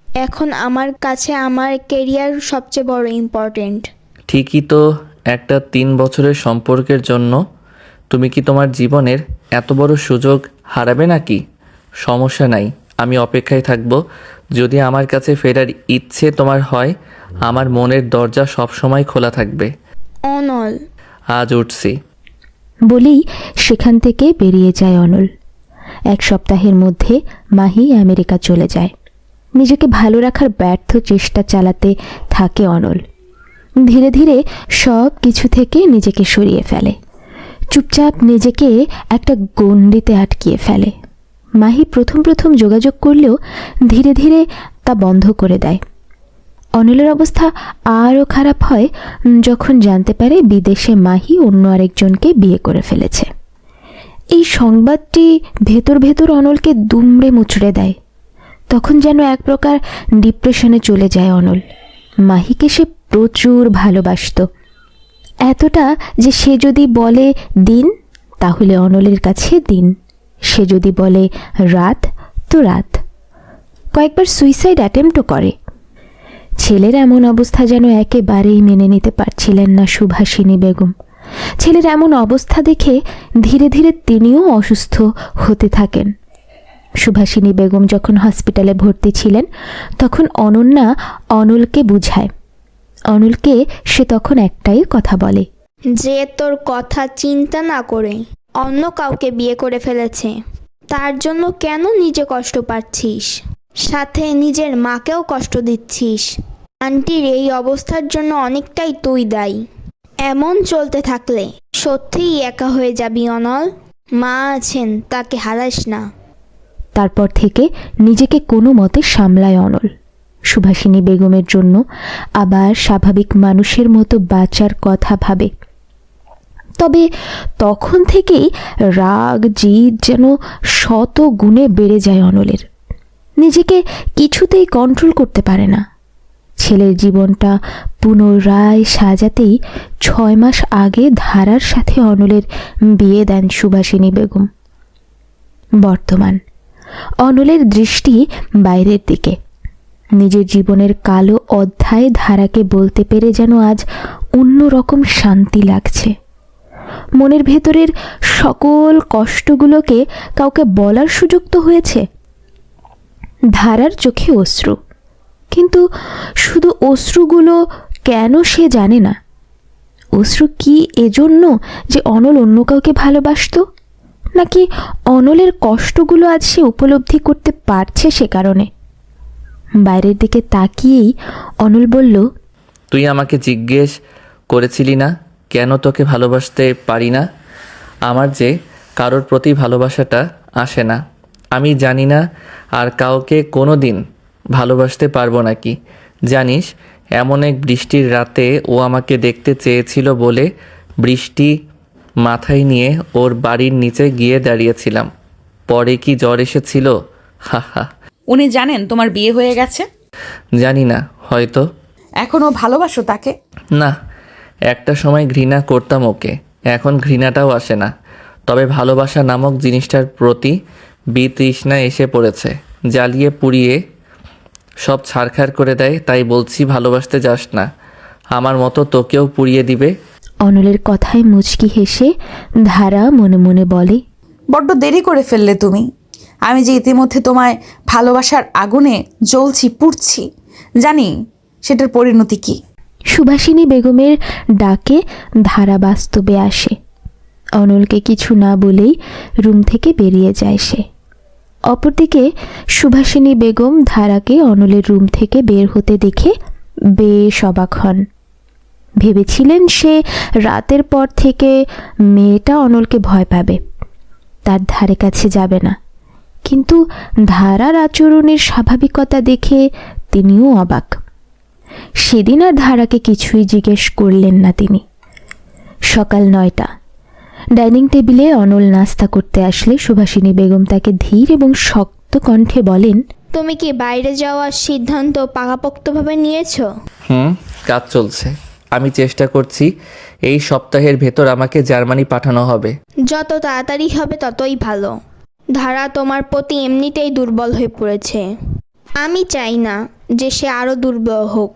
এখন আমার কাছে আমার কেরিয়ার সবচেয়ে বড় ইম্পর্টেন্ট। ঠিকই তো, একটা 3 বছরের সম্পর্কের জন্য তুমি কি তোমার জীবনের এত বড় সুযোগ হারাবে নাকি? সমস্যা নাই, আমি অপেক্ষায় থাকব। যদি আমার কাছে ফেরার ইচ্ছে তোমার হয়, আমার মনের দরজা সবসময় খোলা থাকবে। অনল, আজ উঠছি। বলেই সেখান থেকে বেরিয়ে যায় অনল। 1 সপ্তাহের মধ্যে মাহি আমেরিকা চলে যায়। নিজেকে ভালো রাখার ব্যর্থ চেষ্টা চালাতে থাকে অনল। ধীরে ধীরে সব কিছু থেকে নিজেকে সরিয়ে ফেলে। চুপচাপ নিজেকে একটা গণ্ডিতে আটকিয়ে ফেলে। মাহি প্রথম প্রথম যোগাযোগ করলেও ধীরে ধীরে তা বন্ধ করে দেয়। অনিলের অবস্থা আরও খারাপ হয় যখন জানতে পারে বিদেশে মাহি অন্য আরেকজনকে বিয়ে করে ফেলেছে। এই সংবাদটি ভেতর ভেতর অনলকে দুমড়ে মুচড়ে দেয়। তখন যেন এক প্রকার ডিপ্রেশনে চলে যায় অনল। মাহিকে সে প্রচুর ভালোবাসতো, এতটা যে সে যদি বলে দিন, তাহলে অনলের কাছে দিন। সে যদি বলে রাত, তো রাত। কয়েকবার সুইসাইড অ্যাটেম্পটও করে। ছেলের এমন অবস্থা যেন একেবারেই মেনে নিতে পারছিলেন না সুভাষিনী বেগম। ছেলের এমন অবস্থা দেখে ধীরে ধীরে তিনিও অসুস্থ হতে থাকেন। সুভাষিনী বেগম যখন হসপিটালে ভর্তি ছিলেন, তখন অনন্যা অনলকে বুঝায়। অনলকে সে তখন একটাই কথা বলে, যে তোর কথা চিন্তা না করে অন্য কাউকে বিয়ে করে ফেলেছে, তার জন্য কেন নিজে কষ্ট পাচ্ছিস, সাথে নিজের মাকেও কষ্ট দিচ্ছিস। আন্টির এই অবস্থার জন্য অনেকটাই তুই দায়ী। এমন চলতে থাকলে সত্যিই একা হয়ে যাবি অনল। মা আছেন, তাকে হারাস না। তারপর থেকে নিজেকে কোনো মতে সামলায় অনল। সুভাষিনী বেগমের জন্য আবার স্বাভাবিক মানুষের মতো বাঁচার কথা ভাবে। তবে তখন থেকেই রাগ জিদ যেন শত গুণে বেড়ে যায় অনলের। নিজেকে কিছুতেই কন্ট্রোল করতে পারে না। ছেলের জীবনটা পুনরায় সাজাতেই 6 মাস আগে ধারার সাথে অনলের বিয়ে দেন সুভাষিনী বেগম। বর্তমান অনলের দৃষ্টি বাইরের দিকে। নিজের জীবনের কালো অধ্যায় ধারাকে বলতে পেরে যেন আজ অন্যরকম শান্তি লাগছে। মনের ভেতরের সকল কষ্টগুলোকে কাউকে বলার সুযোগ তো হয়েছে। ধারার চোখে অশ্রু, কিন্তু শুধু অশ্রুগুলো কেন সে জানে না। অশ্রু কি এজন্য যে অনল অন্য কাউকে ভালোবাসতো, নাকি অনলের কষ্টগুলো আজ সে উপলব্ধি করতে পারছে সে কারণে? বাইরের দিকে তাকিয়েই অনল বলল, তুই আমাকে জিজ্ঞেস করেছিলি না কেন তোকে ভালোবাসতে পারি না? আমার যে কারোর প্রতি ভালোবাসাটা আসে না। আমি জানি না আর কাউকে কোনো দিন ভালোবাসতে পারবো নাকি। জানিস, এমন এক বৃষ্টির রাতে ও আমাকে দেখতে চেয়েছিল বলে বৃষ্টি মাথায় নিয়ে ওর বাড়ির নিচে গিয়ে দাঁড়িয়েছিলাম। পরে কি জ্বর এসেছিল? হা হা। উনি জানেন তোমার বিয়ে হয়ে গেছে? জানি না, হয়তো। এখনো ভালোবাসো তাকে? না, একটা সময় ঘৃণা করতাম ওকে, এখন ঘৃণাটাও আসে না। তবে ভালোবাসা নামক জিনিসটার প্রতি বিতৃষ্ণা এসে পড়েছে, জ্বালিয়ে পুড়িয়ে সব ছারখার করে দেয়। তাই বলছি, ভালোবাসতে যাস না, আমার মতো তোকেও পুড়িয়ে দিবে। অনলের কথায় মুচকি হেসে ধারা মনে মনে বলে, বড্ড দেরি করে ফেললে তুমি। আমি যে ইতিমধ্যে তোমায় ভালোবাসার আগুনে জ্বলছি, পুড়ছি, জানি সেটার পরিণতি কি। সুভাষিনী বেগমের ডাকে ধারা বাস্তবে আসে। অনলকে কিছু না বলেই রুম থেকে বেরিয়ে যায় সে। অপরদিকে সুভাষিনী বেগম ধারাকে অনলের রুম থেকে বের হতে দেখে বেশ অবাক হন। ভেবেছিলেন সে রাতের পর থেকে মেয়েটা অনলকে ভয় পাবে, তার ধারে কাছে যাবে না। কিন্তু ধারার আচরণের স্বাভাবিকতা দেখে তিনিও অবাক। সেদিন আর ধারাকে কিছুই জিজ্ঞেস করলেন না তিনি। সকাল 9টা। ডাইনিং টেবিলে অনল নাস্তা করতে আসলে সুভাষিনী বেগম তাকে ধীর এবং শক্ত কণ্ঠে বলেন, তুমি কি বাইরে যাওয়ার সিদ্ধান্ত পাকাপোক্তভাবে নিয়েছো? কাজ চলছে। আমি চেষ্টা করছি এই সপ্তাহের ভেতর আমাকে জার্মানি পাঠানো হবে। যত তাড়াতাড়ি হবে ততই ভালো। ধারা তোমার প্রতি এমনিতেই দুর্বল হয়ে পড়েছে। আমি চাই না যে সে আরও দুর্বল হোক।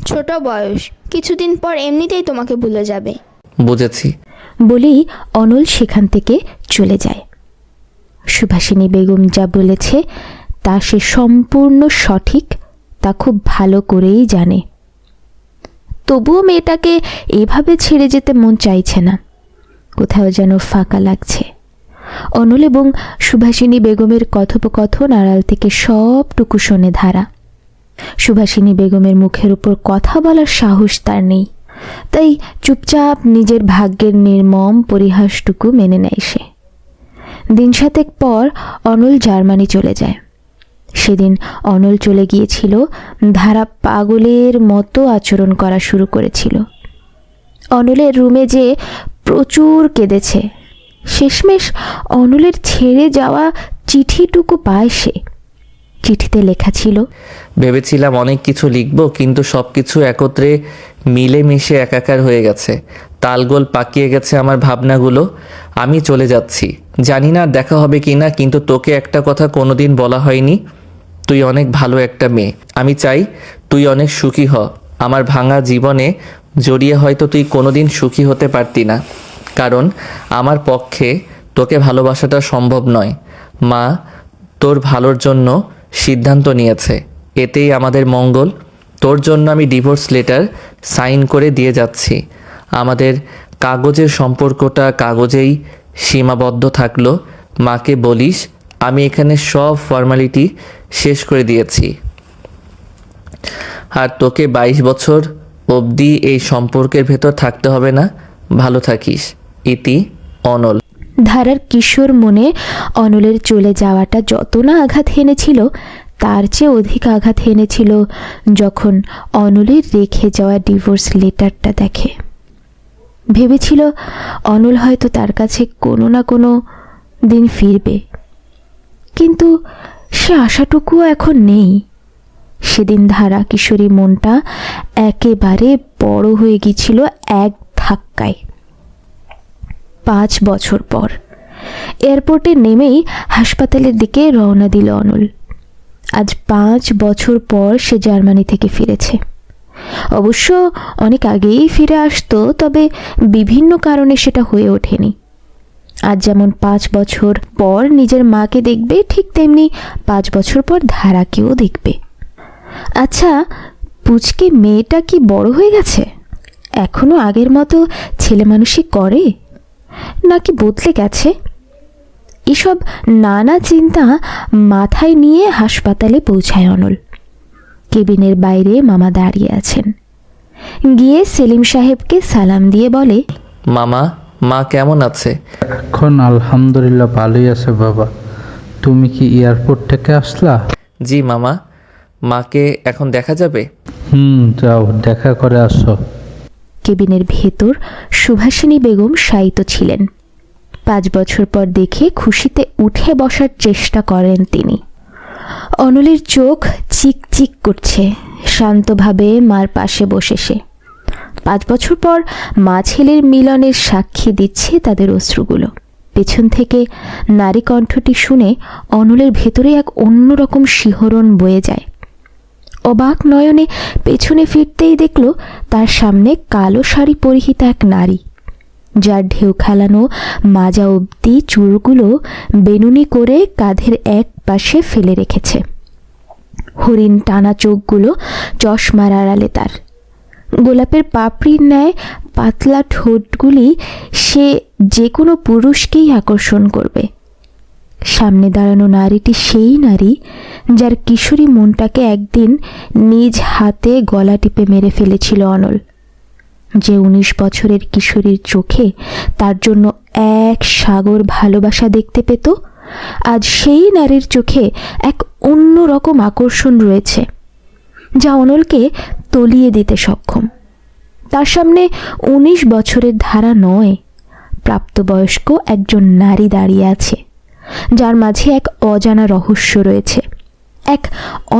ছোট বয়স, কিছুদিন পর এমনিতেই তোমাকে ভুলে যাবে। বুঝেছি। বলেই অনল সেখান থেকে চলে যায়। সুভাষিনী বেগম যা বলেছে তা সে সম্পূর্ণ সঠিক, তা খুব ভালো করেই জানে। তবুও মেয়েটাকে এভাবে ছেড়ে যেতে মন চাইছে না। কোথাও যেন ফাঁকা লাগছে। অনল এবং সুভাষিনী বেগমের কথোপকথন আড়াল থেকে সবটুকু শোনে ধারা। সুভাষিনী বেগমের মুখের উপর কথা বলার সাহস তার নেই, তাই চুপচাপ নিজের ভাগ্যের নির্মম পরিহাসটুকু মেনে নেয় সে। দিন 7 পর অনল জার্মানি চলে যায়। সেদিন অনল চলে গিয়েছিল, ধারা পাগলের মতো আচরণ করা শুরু করেছিল। অনলের রুমে যে প্রচুর কেঁদেছে। শেষমেশ অনলের ছেড়ে যাওয়া চিঠিটুকু পায় সে। চিঠিতে লেখা ছিল, ভেবেছিলাম অনেক কিছু লিখব, কিন্তু সব কিছু একত্রে মিলেমিশে একাকার হয়ে গেছে। তালগোল পাকিয়ে গেছে আমার ভাবনাগুলো। আমি চলে যাচ্ছি, জানি না দেখা হবে কি না, কিন্তু তোকে একটা কথা কোনোদিন বলা হয়নি। তুই অনেক ভালো একটা মেয়ে। আমি চাই তুই অনেক সুখী হ। আমার ভাঙা জীবনে জড়িয়ে হয়তো তুই কোনোদিন সুখী হতে পারতি না, কারণ আমার পক্ষে তোকে ভালোবাসাটা সম্ভব নয়। মা তোর ভালোর জন্য সিদ্ধান্ত নিয়েছে, এতেই আমাদের মঙ্গল। তোর জন্য আমি ডিভোর্স লেটার সাইন করে দিয়ে যাচ্ছি। আমাদের কাগজের সম্পর্কটা কাগজেই সীমাবদ্ধ থাকলো। মাকে বলিস আমি এখানে সব ফর্মালিটি শেষ করে দিয়েছি, আর তোকে 22 বছর অবধি এই সম্পর্কের ভেতর থাকতে হবে না। ভালো থাকিস। ইতি অনল। ধারার কিশোর মনে অনলের চলে যাওয়াটা যত না আঘাত হেনেছিল, তার চেয়ে অধিক আঘাত হেনেছিল যখন অনলের রেখে যাওয়া ডিভোর্স লেটারটা দেখে। ভেবেছিল অনল হয়তো তার কাছে কোনো না কোনো দিন ফিরবে, কিন্তু সে আশাটুকুও এখন নেই। সেদিন ধারা কিশোরী মনটা একেবারে বড় হয়ে গিয়েছিল এক ধাক্কায়। 5 বছর পর এয়ারপোর্টে নেমেই হাসপাতালের দিকে রওনা দিল অনল। আজ 5 বছর পর সে জার্মানি থেকে ফিরেছে। অবশ্য অনেক আগেই ফিরে আসতো, তবে বিভিন্ন কারণে সেটা হয়ে ওঠেনি। আজ যেমন 5 বছর পর নিজের মাকে দেখবে, ঠিক তেমনি 5 বছর পর ধারাকেও দেখবে। আচ্ছা, পুচকে মেয়েটা কি বড় হয়ে গেছে? এখনো আগের মতো ছেলে মানুষই করে, নাকি বদলে গেছে? এসব নানা চিন্তা মাথায় নিয়ে হাসপাতালে পৌঁছায় অনল। কেবিনের বাইরে মামা দাঁড়িয়ে আছেন। গিয়ে সেলিম সাহেবকে সালাম দিয়ে বলে, মামা, মা কেমন আছে? এখন আলহামদুলিল্লাহ ভালোই আছে বাবা। তুমি কি এয়ারপোর্ট থেকে আসলা? জি মামা। মাকে এখন দেখা যাবে? যাও দেখা করে আসো। কেবিনের ভেতর সুভাষিনী বেগম শায়িত ছিলেন। 5 বছর পর দেখে খুশিতে উঠে বসার চেষ্টা করেন তিনি। অনলের চোখ চিকচিক করছে, শান্তভাবে মার পাশে বসে সে। 5 বছর পর মা ছেলের মিলনের সাক্ষী দিচ্ছে তাদের অশ্রুগুলো। পেছন থেকে নারী কণ্ঠটি শুনে অনলের ভেতরে এক অন্যরকম শিহরণ বয়ে যায়। অবাক নয়নে পেছনে ফিরতেই দেখল তার সামনে কালো শাড়ি পরিহিতা এক নারী। যার ঢেউ খেলানো মাজা অবধি চুলগুলো বেনুনি করে কাঁধের এক পাশে ফেলে রেখেছে। হরিণ টানা চোখগুলো চশমার আড়ালে তার। গোলাপের পাপড়ির ন্যায় পাতলা ঠোঁটগুলি সে যে কোনো পুরুষকেই আকর্ষণ করবে। সামনে দাঁড়ানো নারীটি সেই নারী যার কিশোরী মনটাকে একদিন নিজ হাতে গলা টিপে মেরে ফেলেছিল অনল। যে 19 বছরের কিশোরীর চোখে তার জন্য এক সাগর ভালোবাসা দেখতে পেত, আজ সেই নারীর চোখে এক অন্য রকম আকর্ষণ রয়েছে যা অনলকে তলিয়ে দিতে সক্ষম। তার সামনে 19 বছরের ধারা নয়, প্রাপ্তবয়স্ক একজন নারী দাঁড়িয়ে আছে, যার মাঝে এক অজানা রহস্য রয়েছে, এক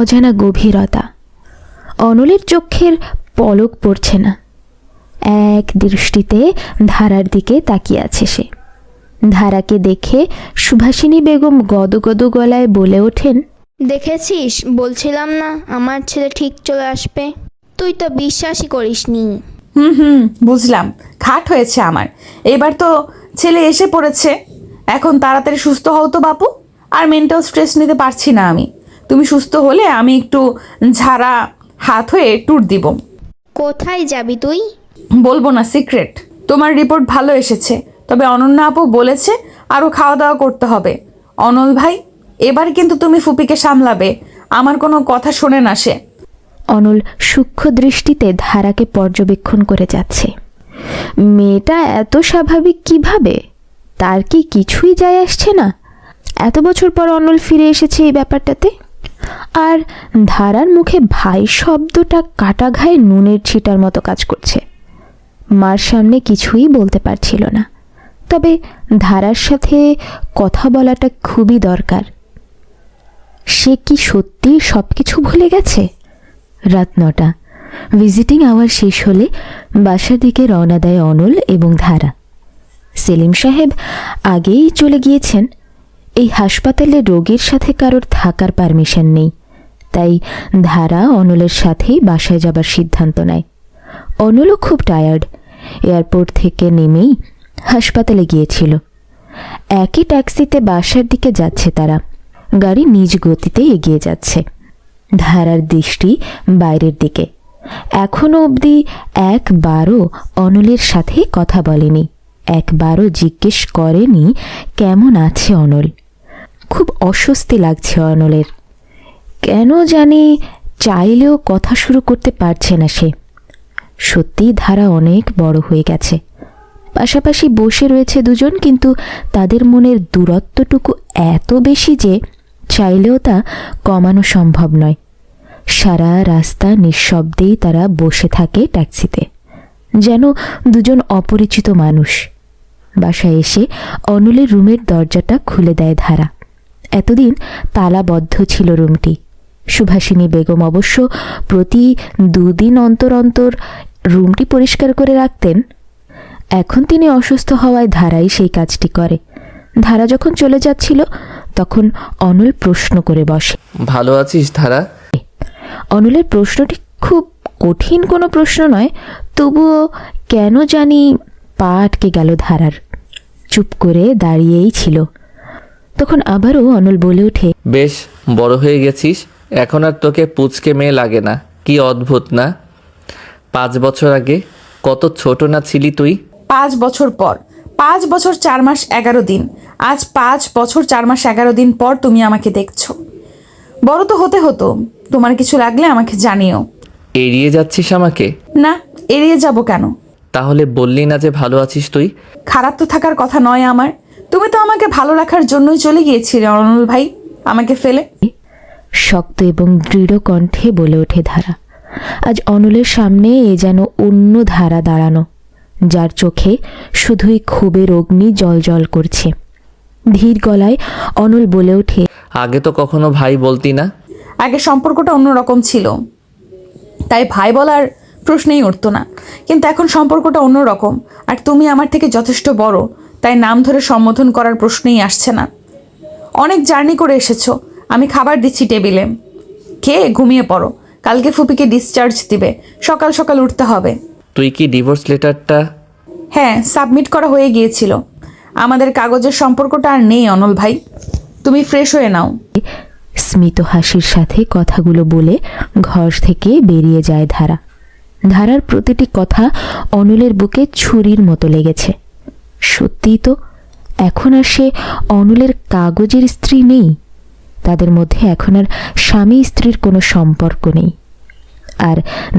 অজানা গভীরতা। অনলের চোখের পলক পড়ছে না, এক দৃষ্টিতে ধারার দিকে তাকিয়ে আছে সে। ধারাকে দেখে সুভাষিনী বেগম গদগদ গলায় বলে ওঠেন, দেখেছিস, বলছিলাম না আমার ছেলে ঠিক চলে আসবে। তুই তো বিশ্বাসই করিসনি। বুঝলাম, খাট হয়েছে আমার। এবার তো ছেলে এসে পড়েছে। এখন তাড়াতাড়ি সুস্থ হও তো বাপু। আর মেন্টাল স্ট্রেস নিতে পারছি না আমি। তুমি সুস্থ হলে আমি একটু ঝাড়া হাত হয়ে ট্যুর দিব। কোথায় যাবি তুই? বলবো না, সিক্রেট। তোমার রিপোর্ট ভালো এসেছে, তবে অনন্যা আপু বলেছে আরও খাওয়া দাওয়া করতে হবে। অনল ভাই, এবার কিন্তু তুমি ফুপিকে সামলাবে, আমার কোনো কথা শোনে না সে। অনল সূক্ষ্ম দৃষ্টিতে ধারাকে পর্যবেক্ষণ করে যাচ্ছে। মেয়েটা এত স্বাভাবিক কিভাবে? তার কি কিছুই যায় আসছে না? এত বছর পর অনল ফিরে এসেছে এই ব্যাপারটাতে। আর ধারার মুখে ভাই শব্দটা কাটা ঘায়ে নুনের ছিটার মতো কাজ করছে। মার সামনে কিছুই বলতে পারছিল না, তবে ধারার সাথে কথা বলাটা খুবই দরকার। সে কি সত্যি সব কিছু ভুলে গেছে? রাত 9টা। ভিজিটিং আওয়ার শেষ হলে বাসার দিকে রওনা দেয় অনল এবং ধারা। সেলিম সাহেব আগেই চলে গিয়েছেন। এই হাসপাতালে রোগীর সাথে কারোর থাকার পারমিশন নেই, তাই ধারা অনলের সাথেই বাসায় যাবার সিদ্ধান্ত নেয়। অনলও খুব টায়ার্ড, এয়ারপোর্ট থেকে নেমেই হাসপাতালে গিয়েছিল। একই ট্যাক্সিতে বাসার দিকে যাচ্ছে তারা। গাড়ি নিজ গতিতে এগিয়ে যাচ্ছে। ধারার দৃষ্টি বাইরের দিকে। এখনো অবধি একবারও অনলের সাথে কথা বলেনি, একবারও জিজ্ঞেস করেনি কেমন আছে অনল। খুব অস্বস্তি লাগছে অনলের। কেন জানি চাইলেও কথা শুরু করতে পারছে না সে। সত্যিই ধারা অনেক বড় হয়ে গেছে। পাশাপাশি বসে রয়েছে দুজন, কিন্তু তাদের মনের দূরত্বটুকু এত বেশি যে চাইলেও তা কমানো সম্ভব নয়। সারা রাস্তা নিঃশব্দেই তারা বসে থাকে ট্যাক্সিতে, যেন দুজন অপরিচিত মানুষ। বাসায় এসে অনলের রুমের দরজাটা খুলে দেয় ধারা। এতদিন তালাবদ্ধ ছিল রুমটি। সুভাষিনী বেগম অবশ্য প্রতি 2 দিন অন্তর অন্তর রুমটি পরিষ্কার করে রাখতেন। এখন তিনি অসুস্থ হওয়ায় ধারাই সেই কাজটি করে। ধারা যখন চলে যাচ্ছিল তখন অনল প্রশ্ন করে বসে, ভালো আছিস ধারা? অনলের প্রশ্নটি খুব কঠিন কোনো প্রশ্ন নয়, তবুও কেন জানি পা আটকে গেল ধারার। চুপ করে দাঁড়িয়েই ছিল। তখন আবারও অনল বলে ওঠে, বেশ বড় হয়ে গেছিস, এখন আর তোকে পুচকে মেয়ে লাগে না। কি অদ্ভুত না? 5 বছর আগে কত ছোট না ছিলি তুই? 5 বছর পর, 5 বছর 4 মাস 11 দিন, আজ 5 বছর 4 মাস 11 দিন পর তুমি আমাকে দেখছো। বড় তো হতে হতো। তোমার কিছু লাগলে আমাকে জানিও। এড়িয়ে যাচ্ছিস আমাকে? না, এড়িয়ে যাব কেন? তাহলে বললি না যে ভালো আছিস তুই? খারাপ তো থাকার কথা নয় আমার। তুমি তো আমাকে ভালো রাখার জন্যই চলে গিয়েছিলে অনল ভাই, আমাকে ফেলে। শক্ত এবং দৃঢ় কণ্ঠে বলে ওঠে ধারা। আজ অনলের সামনে এ যেন অন্য ধারা দাঁড়ানো, যার চোখে শুধুই ক্ষোভের অগ্নি জল করছে। ধীর গলায় অনল বলে ওঠে, আগে তো কখনো ভাই বলতি না। আগে সম্পর্কটা অন্যরকম ছিল, তাই ভাই বলার প্রশ্নেই উঠতো না। কিন্তু এখন সম্পর্কটা অন্যরকম, আর তুমি আমার থেকে যথেষ্ট বড়, তাই নাম ধরে সম্বোধন করার প্রশ্নেই আসছে না। অনেক জার্নি করে এসেছো, আমি খাবার দিচ্ছি টেবিলে, খেয়ে ঘুমিয়ে পড়ো। কালকে ফুপিকে ডিসচার্জ দিবে, সকাল সকাল উঠতে হবে। তুই কি ডিভোর্স লেটারটা? হ্যাঁ, সাবমিট করা হয়ে গিয়েছিল। আমাদের কাগজের সম্পর্কটা আর নেই অনল ভাই, তুমি ফ্রেশ হয়ে নাও। স্মিত হাসির সাথে কথাগুলো বলে ঘর থেকে বেরিয়ে যায় ধারা। ধারার প্রতিটি কথা অনলের বুকে ছুরির মতো লেগেছে। সত্যিই তো, এখন আর সে অনলের কাগজের স্ত্রী নেই। তাদের মধ্যে এখন আর স্বামী স্ত্রীর কোনো সম্পর্ক নেই। আর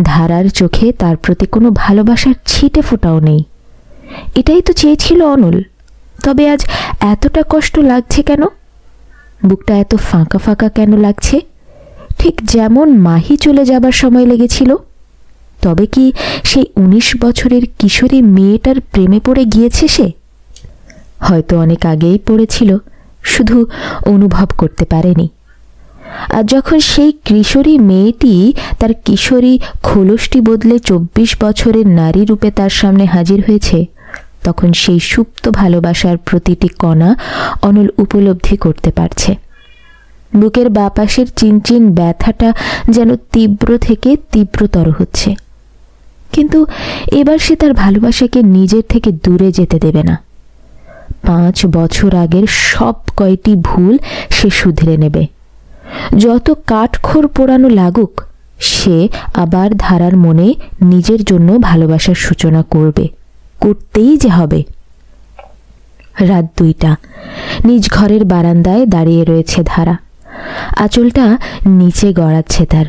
ধারার চোখে তার প্রতি কোনো ভালোবাসার ছিটে ফোঁটাও নেই। এটাই তো চেয়েছিল অনল। তবে আজ এতটা কষ্ট লাগছে কেন? বুকটা এত ফাঁকা ফাঁকা কেন লাগছে? ঠিক যেমন মাহি চলে যাবার সময় লেগেছিল। তবে কি সেই 19 বছরের কিশোরী মেয়েটার প্রেমে পড়ে গিয়েছে সে? হয়তো অনেক আগেই পড়েছিল, শুধু অনুভব করতে পারেনি। আর যখন সেই কিশোরী মেয়েটি তার কিশোরী খোলসটি বদলে 24 বছরের নারী রূপে তার সামনে হাজির হয়েছে, তখন সেই সুপ্ত ভালোবাসার প্রতিটি কণা অনল উপলব্ধি করতে পারছে। বুকের বাপাশের চিনচিন ব্যথাটা যেন তীব্র থেকে তীব্রতর হচ্ছে। কিন্তু এবার সে তার ভালোবাসাকে নিজের থেকে দূরে যেতে দেবে না। 5 বছর আগের সব কয়টি ভুল সে শুধরে নেবে। যত কাঠখড় পোড়ানো লাগুক, সে আবার ধারার মনে নিজের জন্য ভালোবাসার সূচনা করবে, করতেই যে হবে। রাত 2টা, নিজ ঘরের বারান্দায় দাঁড়িয়ে রয়েছে ধারা। আঁচলটা নিচে গড়াচ্ছে তার।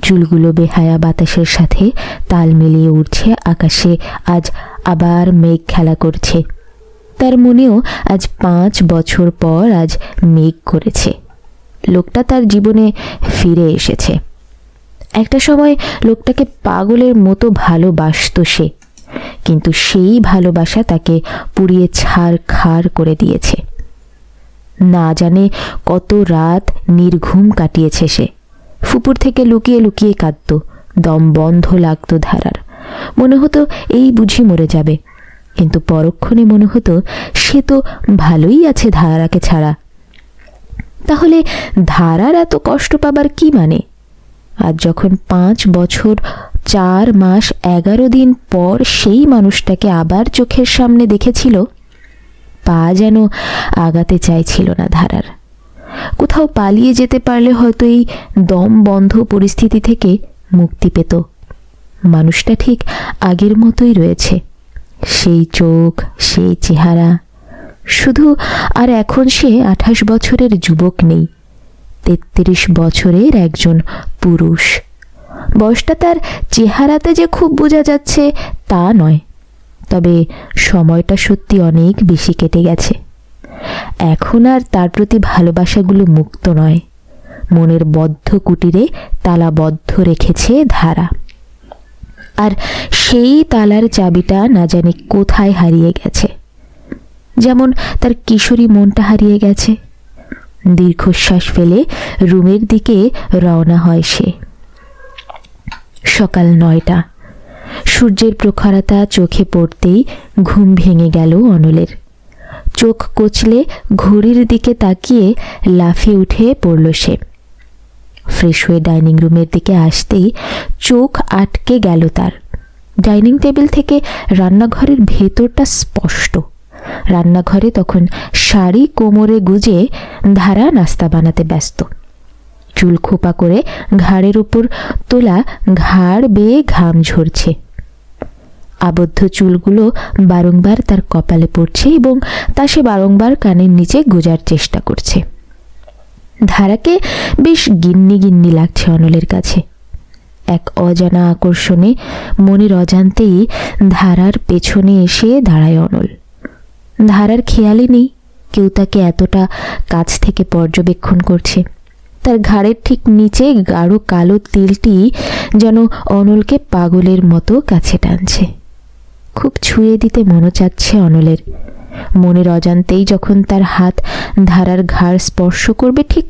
চুলগুলো বেহায়া বাতাসের সাথে তাল মিলিয়ে উঠছে আকাশে। আজ আবার মেঘ খেলা করছে। তার মনেও আজ 5 বছর পর আজ মেঘ করেছে। লোকটা তার জীবনে ফিরে এসেছে। একটা সময় লোকটাকে পাগলের মতো ভালোবাসত সে, কিন্তু সেই ভালোবাসা তাকে পুড়িয়ে ছারখার করে দিয়েছে। না জানে কত রাত নির্ঘুম কাটিয়েছে সে। ফুপুর থেকে লুকিয়ে লুকিয়ে কাঁদত। দম বন্ধ লাগতো ধারার। মনে হতো এই বুঝি মরে যাবে, কিন্তু পরক্ষণে মনে হতো সে তো ভালোই আছে ধারাকে ছাড়া। তাহলে ধারার এত কষ্ট পাবার কি মানে? আর যখন 5 বছর 4 মাস 11 দিন পর সেই মানুষটাকে আবার চোখের সামনে দেখেছিল, পা যেন আগাতে চাইছিল না ধারার। কোথাও পালিয়ে যেতে পারলে হয়তো এই দম বন্ধ পরিস্থিতি থেকে মুক্তি পেত। মানুষটা ঠিক আগের মতোই রয়েছে, সেই চোখ, সেই চেহারা। শুধু আর এখন সে 28 বছরের যুবক নেই, 33 বছরের একজন পুরুষ। বয়সটা তার চেহারাতে যে খুব বোঝা যাচ্ছে তা নয়, তবে সময়টা সত্যি অনেক বেশি কেটে গেছে। এখন আর তার প্রতি ভালোবাসাগুলো মুক্ত নয়, মনের বদ্ধ কুটিরে তালাবদ্ধ রেখেছে ধারা। আর সেই তালার চাবিটা না জানি কোথায় হারিয়ে গেছে। যেমন তার কিশোরী মনটা হারিয়ে গেছে। দীর্ঘশ্বাস ফেলে রুমের দিকে রওনা হয় সে। সকাল 9টা। সূর্যের প্রখরতা চোখে পড়তেই ঘুম ভেঙে গেল অনলের। চোখ কচলে ঘড়ির দিকে তাকিয়ে লাফিয়ে উঠে পড়ল সে। ফ্রেশ হয়ে ডাইনিং রুমের দিকে আসতেই চোখ আটকে গেল তার। ডাইনিং টেবিল থেকে রান্নাঘরের ভেতরটা স্পষ্ট। রান্নাঘরে তখন শাড়ি কোমরে গুজে ধারা নাস্তা বানাতে ব্যস্ত। চুল খোপা করে ঘাড়ের উপর তোলা, ঘাড় বেয়ে ঘাম ঝরছে। আবদ্ধ চুলগুলো বারংবার তার কপালে পড়ছে এবং তা সে বারংবার কানের নিচে গোজার চেষ্টা করছে। ধারাকে বেশ গিন্নি গিন্নি লাগছে অনলের কাছে। এক অজানা আকর্ষণে মনের অজান্তেই ধারার পেছনে এসে দাঁড়ায় অনল। ধারার খেয়ালই নেই কেউ তাকে এতটা কাছ থেকে পর্যবেক্ষণ করছে। তার ঘাড়ের ঠিক নিচে গাঢ় কালো তিলটি যেন অনলকে পাগলের মতো কাছে টানছে। খুব ছুঁয়ে দিতে মনে চাচ্ছে অনলের। মনের অজান্তেই যখন তার হাত ধারার ঘাড় স্পর্শ করবে, ঠিক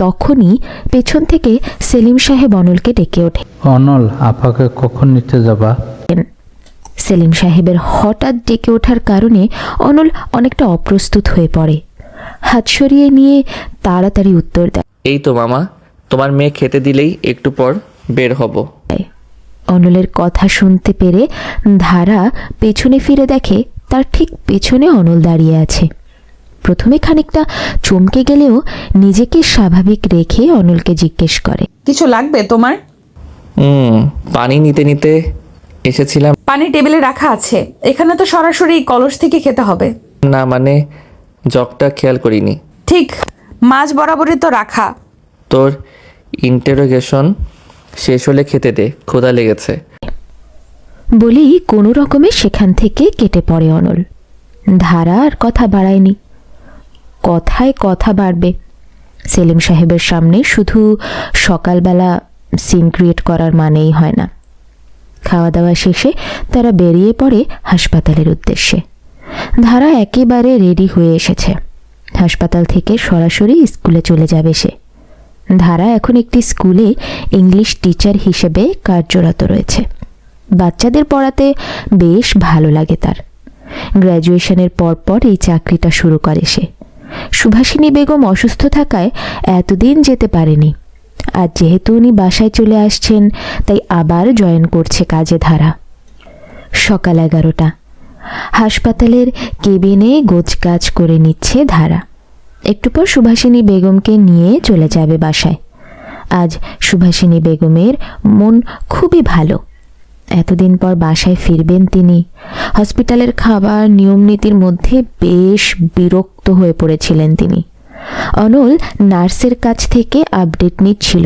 তখনই পেছন থেকে সেলিম সাহেব অনলকে ডেকে ওঠে। অনল, আপাকে কখন নিতে যাবা? সেলিম সাহেবের হঠাৎ ডেকে ওঠার কারণে অনল অনেকটা অপ্রস্তুত হয়ে পড়ে। হাত সরিয়ে নিয়ে তাড়াতাড়ি উত্তর দেয়, এই তো মামা, তোমার মেয়ে খেতে দিলেই একটু পর বের হব। অনলের কথা শুনতে পেরে ধারা পেছনে ফিরে দেখে তার ঠিক পেছনে অনল দাঁড়িয়ে আছে। প্রথমে খানিকটা চমকে গেলেও নিজেকে স্বাভাবিক রেখে অনলকে জিজ্ঞেস করে, কিছু লাগবে তোমার? পানি নিতে নিতে এসেছিলাম। পানি টেবিলে রাখা আছে, এখানে তো সরাসরি কলস থেকে খেতে হবে। না মানে জগটা খেয়াল করিনি। ঠিক মাঝ বরাবরই তো রাখা। তোর ইন্টারোগেশন শেষ হলে খেতে দে, ক্ষুধা লেগেছে। বলেই কোনো রকমে সেখান থেকে কেটে পড়ে অনল। ধারা আর কথা বাড়ায়নি। কথায় কথা বাড়বে, সেলিম সাহেবের সামনে শুধু সকালবেলা সিন ক্রিয়েট করার মানেই হয় না। খাওয়া দাওয়া শেষে তারা বেরিয়ে পড়ে হাসপাতালের উদ্দেশ্যে। ধারা একেবারে রেডি হয়ে এসেছে। হাসপাতাল থেকে সরাসরি স্কুলে চলে যাবে সে। ধারা এখন একটি স্কুলে ইংলিশ টিচার হিসেবে কার্যরত রয়েছে। বাচ্চাদের পড়াতে বেশ ভালো লাগে তার। গ্র্যাজুয়েশনের পরপর এই চাকরিটা শুরু করে সে। সুভাষিনী বেগম অসুস্থ থাকায় এতদিন যেতে পারেনি। আজ যেহেতু উনি বাসায় চলে আসছেন, তাই আবার জয়েন করছে কাজে ধারা। সকাল 11টা। হাসপাতালের কেবিনে গোছগাছ করে নিচ্ছে ধারা। একটু পর সুভাষিনী বেগমকে নিয়ে চলে যাবে বাসায়। আজ সুভাষিনী বেগমের মন খুবই ভালো। এতদিন পর বাসায় ফিরবেন তিনি। হসপিটালের খাবার নিয়মনীতির মধ্যে বেশ বিরক্ত হয়ে পড়েছিলেন তিনি। অনল নার্সের কাছ থেকে আপডেট নিচ্ছিল।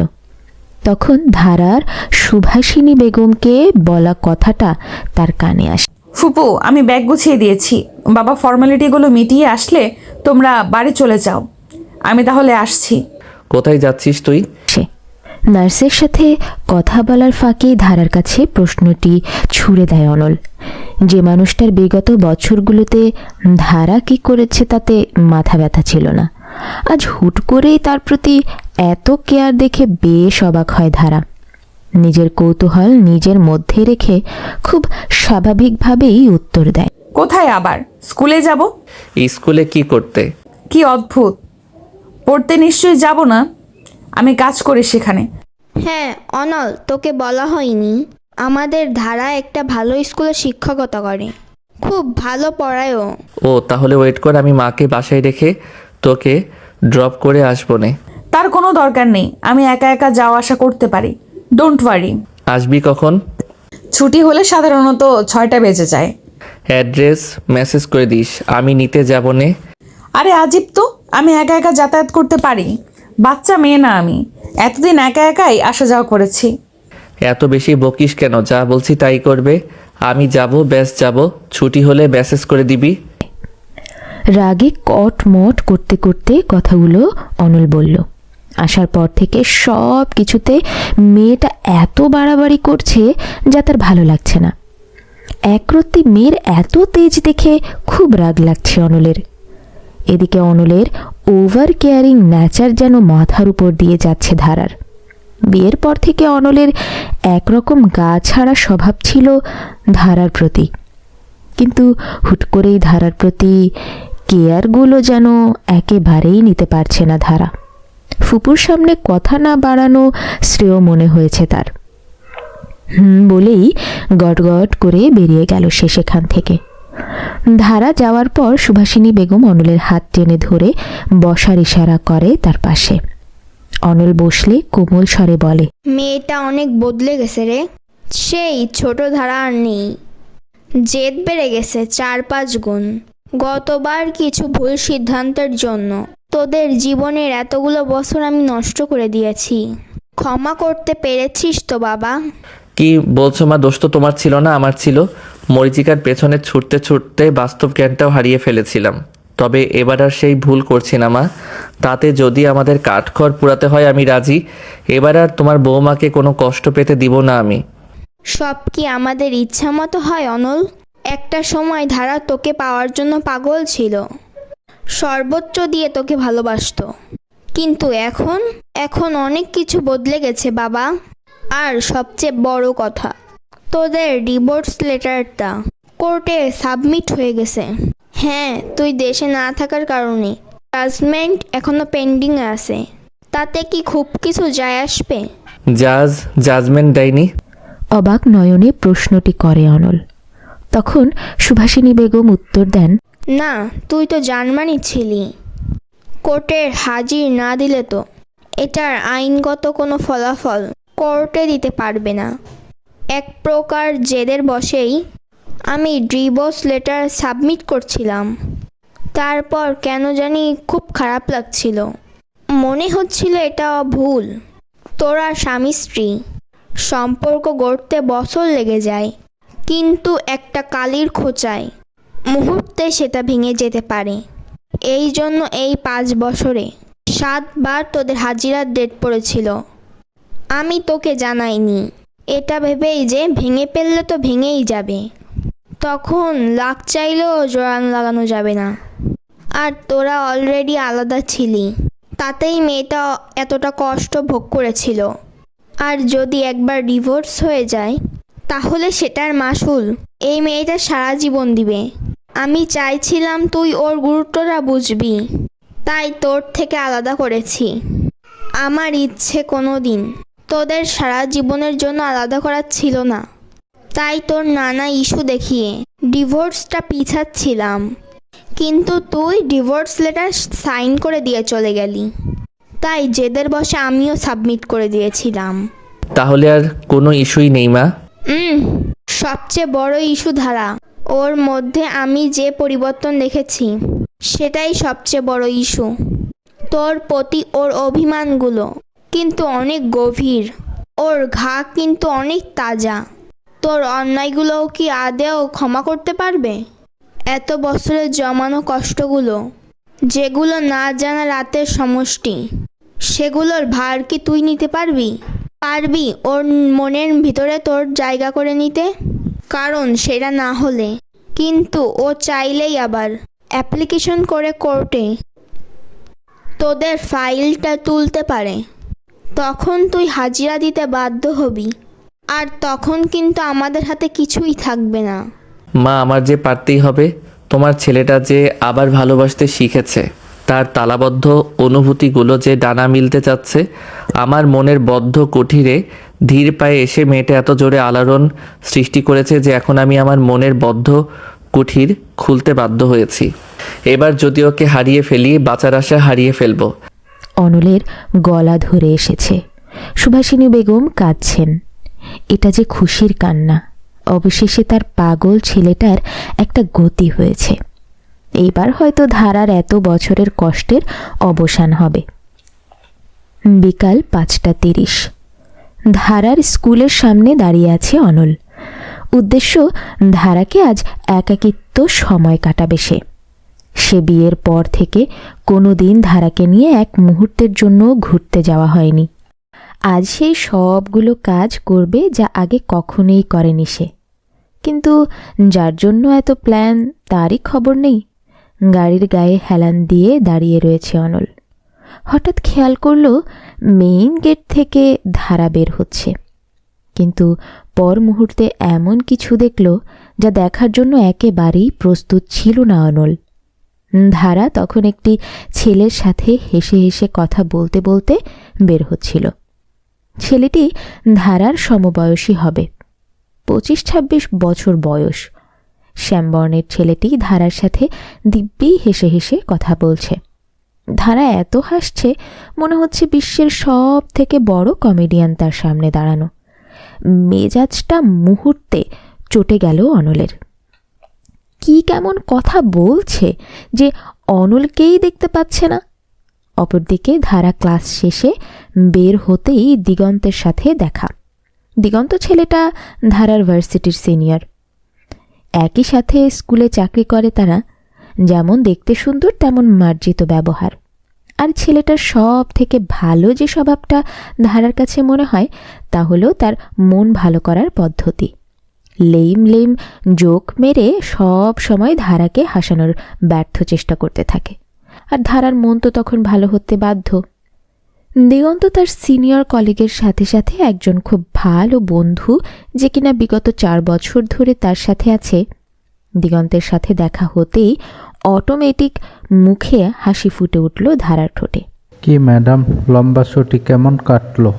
তখন ধারার সুভাষিনী বেগমকে বলা কথাটা তার কানে আসে। ফুপু, আমি ব্যাগ গুছিয়ে দিয়েছি। বাবা ফর্মালিটিগুলো মিটিয়ে আসলে তোমরা বাড়ি চলে যাও। আমি তাহলে আসছি। কোথায় যাচ্ছিস তুই? সে নার্সের সাথে কথা বলার ফাঁকে ধারার কাছে প্রশ্নটি ছুড়ে দেয় অনল। যে মানুষটার বিগত বছরগুলোতে ধারা কি করেছে তাতে মাথা ব্যথা ছিল না। আজ হুট করেই তার প্রতি এত কেয়ার দেখে বেশ অবাক হয় ধারা। নিজের কৌতূহল নিজের মধ্যে রেখে খুব স্বাভাবিকভাবেই উত্তর দেয়, কোথায় আবার? স্কুলে যাব। স্কুলে কি করতে? কি অদ্ভুত, পড়তে নিশ্চয়ই যাব না। আমি কাজ করি সেখানে। হ্যাঁ অনল, তোকে বলা হয়নি আমাদের ধারা একটা ভালো স্কুলে শিক্ষকতা করে, খুব ভালো পড়ায়ও। ও তাহলে ওয়েট কর, আমি মাকে বাসায় রেখে তোকে ড্রপ করে আসবো নে। তার কোনো দরকার নেই, আমি একা একা যাওয়া আসা করতে পারি। Don't worry. আসবি কখন? ছুটি হলে সাধারণত 6টা বেজে যায়। অ্যাড্রেস মেসেজ করে দিস, আমি নিতে যাব নে। আরে আজীব তো, আমি একা একা যাতায়াত করতে পারি। বাচ্চা মেয়ে না আমি, এতদিন একা একাই আসা যাওয়া করেছি। এত বেশি বকিস কেন? যা বলছি তাই করবে। আমি যাব, ব্যাস যাব। ছুটি হলে মেসেজ করে দিবি। রাগে কটমট করতে করতে কথাগুলো অনল বলল। আসার পর থেকে সব কিছুতে মেয়েটা এত বাড়াবাড়ি করছে যা তার ভালো লাগছে না। একরত্তি মেয়ের এত তেজ দেখে খুব রাগ লাগছে অনলের। এদিকে অনলের ওভার কেয়ারিং নেচার যেন মাথার উপর দিয়ে যাচ্ছে ধারার। বিয়ের পর থেকে অনলের একরকম গা ছাড়া স্বভাব ছিল ধারার প্রতি, কিন্তু হুট করেই ধারার প্রতি কেয়ারগুলো যেন একেবারেই নিতে পারছে না ধারা। ফুপুর সামনে কথা না বাড়ানো শ্রেয় মনে হয়েছে তার। বলেই গটগট করে বেরিয়ে গেল সে সেখান থেকে। ধারা যাওয়ার পর সুভাষিনী বেগম অনলের হাত টেনে ধরে বসার ইশারা করে তার পাশে। অনল বসলে কোমল স্বরে বলে, মেয়েটা অনেক বদলে গেছে রে। সেই ছোট ধারা আর নেই, জেদ বেড়ে গেছে 4-5 গুণ। গতবার কিছু ভুল সিদ্ধান্তের জন্য তোদের জীবনের এতগুলো বছর আমি নষ্ট করে দিয়েছি। ক্ষমা করতে পেরেছিস তো বাবা? কি বলছো মা? দোষ তো তোমার ছিল না, আমার ছিল। মরিচিকার পেছনে ছুটতে ছুটতে বাস্তব জ্ঞানটাও হারিয়ে ফেলেছিলাম। তবে এবার আর সেই ভুল করছি না মা। তাতে যদি আমাদের কাঠখড় পুরাতে হয় আমি রাজি। এবার আর তোমার বৌমাকে কোনো কষ্ট পেতে দিব না আমি। সব কি আমাদের ইচ্ছা মতো হয় অনল? একটা সময় ধারা তোকে পাওয়ার জন্য পাগল ছিল, সর্বোচ্চ দিয়ে তোকে ভালোবাসতো। কিন্তু এখন অনেক কিছু বদলে গেছে বাবা। আর সবচেয়ে বড় কথা, তোদের ডিভোর্স লেটারটা কোর্টে সাবমিট হয়ে গেছে। হ্যাঁ, তুই দেশে না থাকার কারণে জাজমেন্ট এখনো পেন্ডিং আছে। তাতে কি খুব কিছু যায় আসবে? জাজমেন্ট দেয়নি। অবাক নয়নে প্রশ্নটি করে অনল। তখন সুভাষিনী বেগম উত্তর দেন, না, তুই তো জার্মানি ছিলি। কোর্টের হাজির না দিলে তো এটার আইনগত কোনো ফলাফল কোর্টে দিতে পারবে না। এক প্রকার জেদের বশেই আমি ডিভোর্স লেটার সাবমিট করছিলাম। তারপর কেন জানি খুব খারাপ লাগছিল, মনে হচ্ছিল এটা ভুল। তোরা স্বামী স্ত্রী সম্পর্ক গড়তে বছর লেগে যায়, কিন্তু একটা কালির খোঁচায় মুহূর্তে সেটা ভেঙে যেতে পারে। এই জন্য এই 5 বছরে 7 বার তোদের হাজিরার ডেট পড়েছিল। আমি তোকে জানাইনি, এটা ভেবেই যে ভেঙে ফেললে তো ভেঙেই যাবে, তখন লাগ চাইলেও জোড়ানো লাগানো যাবে না। আর তোরা অলরেডি আলাদা ছিলি, তাতেই মেয়েটা এতটা কষ্ট ভোগ করেছিল। আর যদি একবার ডিভোর্স হয়ে যায় তাহলে সেটার মাসুল এই মেয়েটা সারা জীবন দিবে। আমি চাইছিলাম তুই ওর গুরুত্বটা বুঝবি, তাই তোর থেকে আলাদা করেছি। আমার ইচ্ছে কোনো দিন তোদের সারা জীবনের জন্য আলাদা করা ছিল না, তাই তোর নানা ইস্যু দেখিয়ে ডিভোর্সটা পিছাচ্ছিলাম। কিন্তু তুই ডিভোর্স লেটার সাইন করে দিয়ে চলে গেলি, তাই জেদের বশে আমিও সাবমিট করে দিয়েছিলাম। তাহলে আর কোনো ইস্যুই নেই মা? সবচেয়ে বড় ইস্যু ধারা, ওর মধ্যে আমি যে পরিবর্তন দেখেছি সেটাই সবচেয়ে বড় ইস্যু। তোর প্রতি ওর অভিমানগুলো কিন্তু অনেক গভীর, ওর ঘা কিন্তু অনেক তাজা। তোর অন্যায়গুলোও কি আদেও ক্ষমা করতে পারবে? এত বছরের জমানো কষ্টগুলো, যেগুলো না জানা রাতের সমষ্টি, সেগুলোর ভার কি তুই নিতে পারবি? পারবি ওর মনের ভিতরে তোর জায়গা করে নিতে? কারণ সেটা না হলে কিন্তু ও চাইলেই আবার অ্যাপ্লিকেশন করে কোর্টে তোদের ফাইলটা তুলতে পারে। তখন তুই হাজিরা দিতে বাধ্য হবি, আর তখন কিন্তু আমাদের হাতে কিছুই থাকবে না। মা, আমার যে পারতেই হবে। তোমার ছেলেটা যে আবার ভালোবাসতে শিখেছে, তার তালাবদ্ধ অনুভূতিগুলো যে ডানা মিলতে চাচ্ছে, আমার মনের বদ্ধ কুঠিরে ধীর পায়ে এসে মেয়েটা এত জোরে আলোড়ন সৃষ্টি করেছে যে এখন আমি আমার মনের বদ্ধ কুঠির খুলতে বাধ্য হয়েছি। এবার যদি ওকে হারিয়ে ফেলি, বাঁচার আশা হারিয়ে ফেলবো। অনলের গলা ধরে এসেছে। সুভাষিনী বেগম কাঁদছেন। এটা যে খুশির কান্না। অবশেষে তার পাগল ছেলেটার একটা গতি হয়েছে। এইবার হয়তো ধারার এত বছরের কষ্টের অবসান হবে। বিকাল 5:30। ধারার স্কুলের সামনে দাঁড়িয়ে আছে অনল। উদ্দেশ্য, ধারাকে আজ একাকিত্ব সময় কাটাবে সে। সে বিয়ের পর থেকে কোনো দিন ধারাকে নিয়ে এক মুহূর্তের জন্য ঘুরতে যাওয়া হয়নি। আজ সেই সবগুলো কাজ করবে যা আগে কখনোই করেনি সে। কিন্তু যার জন্য এত প্ল্যান তারই খবর নেই। গাড়ির গায়ে হেলান দিয়ে দাঁড়িয়ে রয়েছে অনল। হঠাৎ খেয়াল করল মেইন গেট থেকে ধারা বের হচ্ছে, কিন্তু পর মুহূর্তে এমন কিছু দেখল যা দেখার জন্য একেবারেই প্রস্তুত ছিল না অনল। ধারা তখন একটি ছেলের সাথে হেসে হেসে কথা বলতে বলতে বের হচ্ছিল। ছেলেটি ধারার সমবয়সী হবে, 25-26 বছর বয়স। শ্যামবর্ণের ছেলেটি ধারার সাথে দিব্যি হেসে হেসে কথা বলছে। ধারা এত হাসছে মনে হচ্ছে বিশ্বের সব থেকে বড় কমেডিয়ান তার সামনে দাঁড়ানো। মেজাজটা মুহূর্তে চটে গেল অনলের। কি কেমন কথা বলছে যে অনলকেই দেখতে পাচ্ছে না। অপরদিকে ধারা ক্লাস শেষে বের হতেই দিগন্তের সাথে দেখা। দিগন্ত ছেলেটা ধারার ভার্সিটির সিনিয়র। একই সাথে স্কুলে চাকরি করে তারা। যেমন দেখতে সুন্দর তেমন মার্জিত ব্যবহার। আর ছেলেটার সব থেকে ভালো যে স্বভাবটা ধারার কাছে মনে হয় তা হলো তার মন ভালো করার পদ্ধতি। লেম লেম জোক মেরে সব সময় ধারাকে হাসানোর ব্যর্থ চেষ্টা করতে থাকে। আর ধারার মন তো তখন ভালো হতে বাধ্য। দিগন্ত তার সিনিয়র কলিগের সাথে সাথে একজন খুব ভালো বন্ধু, যে কিনা বিগত 4 বছর ধরে তার সাথে আছে। দিগন্তের সাথে দেখা হতেই অটোমেটিক মুখে হাসি ফুটে উঠল ধারার ঠোঁটে। কি ম্যাডাম, লম্বা ছুটি কেমন কাটলো?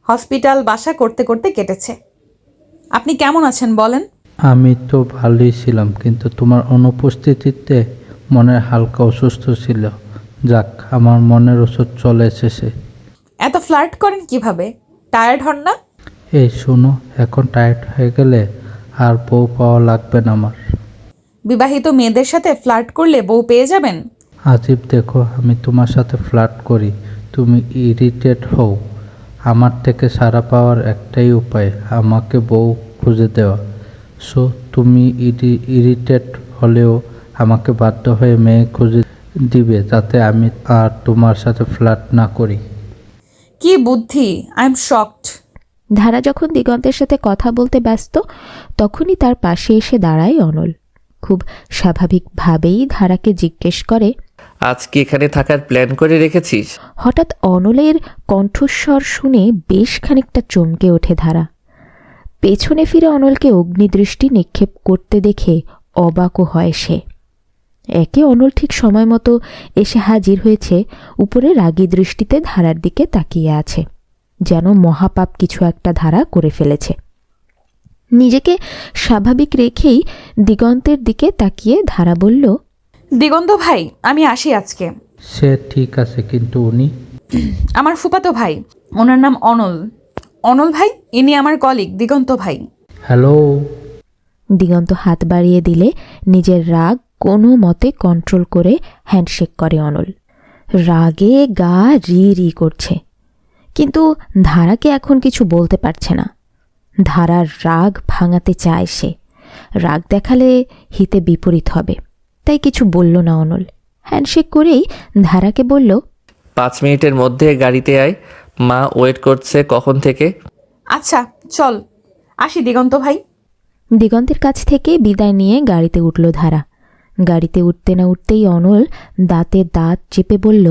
হসপিটাল বাসা করতে করতে কেটেছে। আপনি কেমন আছেন বলেন? আমি তো ভালোই ছিলাম, কিন্তু তোমার অনুপস্থিতিতে মনের হালকা অসুস্থ ছিল। যাক, আমার মনের ওষুধ চলে এসেছে। এত ফ্লার্ট করেন কিভাবে? টায়ার্ড হন না? এই শোনো, এখন টায়ার্ড হয়ে গেলে আর বউ পাওয়া লাগবে না আমার। বিবাহিত মেয়েদের সাথে ফ্লার্ট করলে বউ পেয়ে যাবেন? আজিব, দেখো আমি তোমার সাথে ফ্লার্ট করি, তুমি ইরিটেট হও। আমার থেকে সাড়া পাওয়ার একটাই উপায়, আমাকে বউ খুঁজে দেওয়া। সো তুমি ইরিটেট হলেও আমাকে বাধ্য হয়ে মেয়ে খুঁজে দিবে, যাতে আমি আর তোমার সাথে ফ্লার্ট না করি। কি বুদ্ধি! I am shocked. ধারা যখন দিগন্তের সাথে কথা বলতে ব্যস্ত তখনই তার পাশে এসে দাঁড়ায় অনল। খুব স্বাভাবিকভাবেই ধারাকে জিজ্ঞেস করে, আজ কি এখানে থাকার প্ল্যান করে রেখেছিস? হঠাৎ অনলের কণ্ঠস্বর শুনে বেশ খানিকটা চমকে ওঠে ধারা। পেছনে ফিরে অনলকে অগ্নিদৃষ্টি নিক্ষেপ করতে দেখে অবাকও হয় সে। একে অনল ঠিক সময় মতো এসে হাজির হয়েছে, উপরে রাগী দৃষ্টিতে ধারার দিকে তাকিয়ে আছে, যেন মহাপাপ কিছু একটা ধারা করে ফেলেছে। নিজেকে স্বাভাবিক রেখেই দিগন্তের দিকে তাকিয়ে ধারা বলল, দিগন্ত ভাই, আমি আসি আজকে। সে ঠিক আছে, কিন্তু উনি? আমার ফুফাতো ভাই, ওনার নাম অনল। অনল ভাই, ইনি আমার কলিগ দিগন্ত ভাই। হ্যালো। দিগন্ত হাত বাড়িয়ে দিলে নিজের রাগ কোনো মতে কন্ট্রোল করে হ্যান্ডশেক করে অনল। রাগে গা রি রি করছে, কিন্তু ধারাকে এখন কিছু বলতে পারছে না। ধারার রাগ ভাঙাতে চায় সে, রাগ দেখালে হিতে বিপরীত হবে, তাই কিছু বলল না অনল। হ্যান্ডশেক করেই ধারাকে বলল, 5 মিনিটের মধ্যে গাড়িতে আয়, মা ওয়েট করছে কখন থেকে। আচ্ছা চল, আসি দিগন্ত ভাই। দিগন্তের কাছ থেকে বিদায় নিয়ে গাড়িতে উঠল ধারা। গাড়িতে উঠতে না উঠতেই অনল দাঁতে দাঁত চেপে বলল,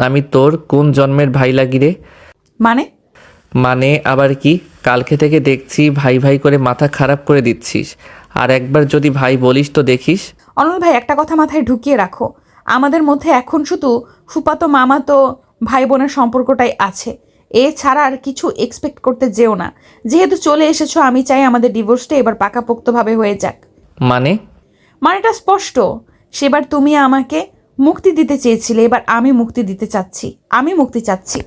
আমি তোর কোন জন্মের ভাই লাগি রে? মানে আবার কি? কালকে থেকে দেখছি ভাই ভাই করে মাথা খারাপ করে দিচ্ছিস, আর একবার যদি ভাই বলিস তো দেখিস। অনল ভাই, একটা কথা মাথায় ঢুকিয়ে রাখো, আমাদের মধ্যে এখন শুধু ফুপাতো মামাতো ভাই বোনের সম্পর্কটাই আছে। এছাড়া আর কিছু এক্সপেক্ট করতে যেও না। যেহেতু চলে এসেছো, আমি চাই আমাদের ডিভোর্সটা এবার পাকাপোক্তভাবে হয়ে যাক। মানেটা স্পষ্ট। সেবার তুমি আমাকে মুক্তি দিতে চেয়েছিলে, এবার আমি মুক্তি দিতে চাচ্ছি। আমি মুক্তি চাচ্ছি।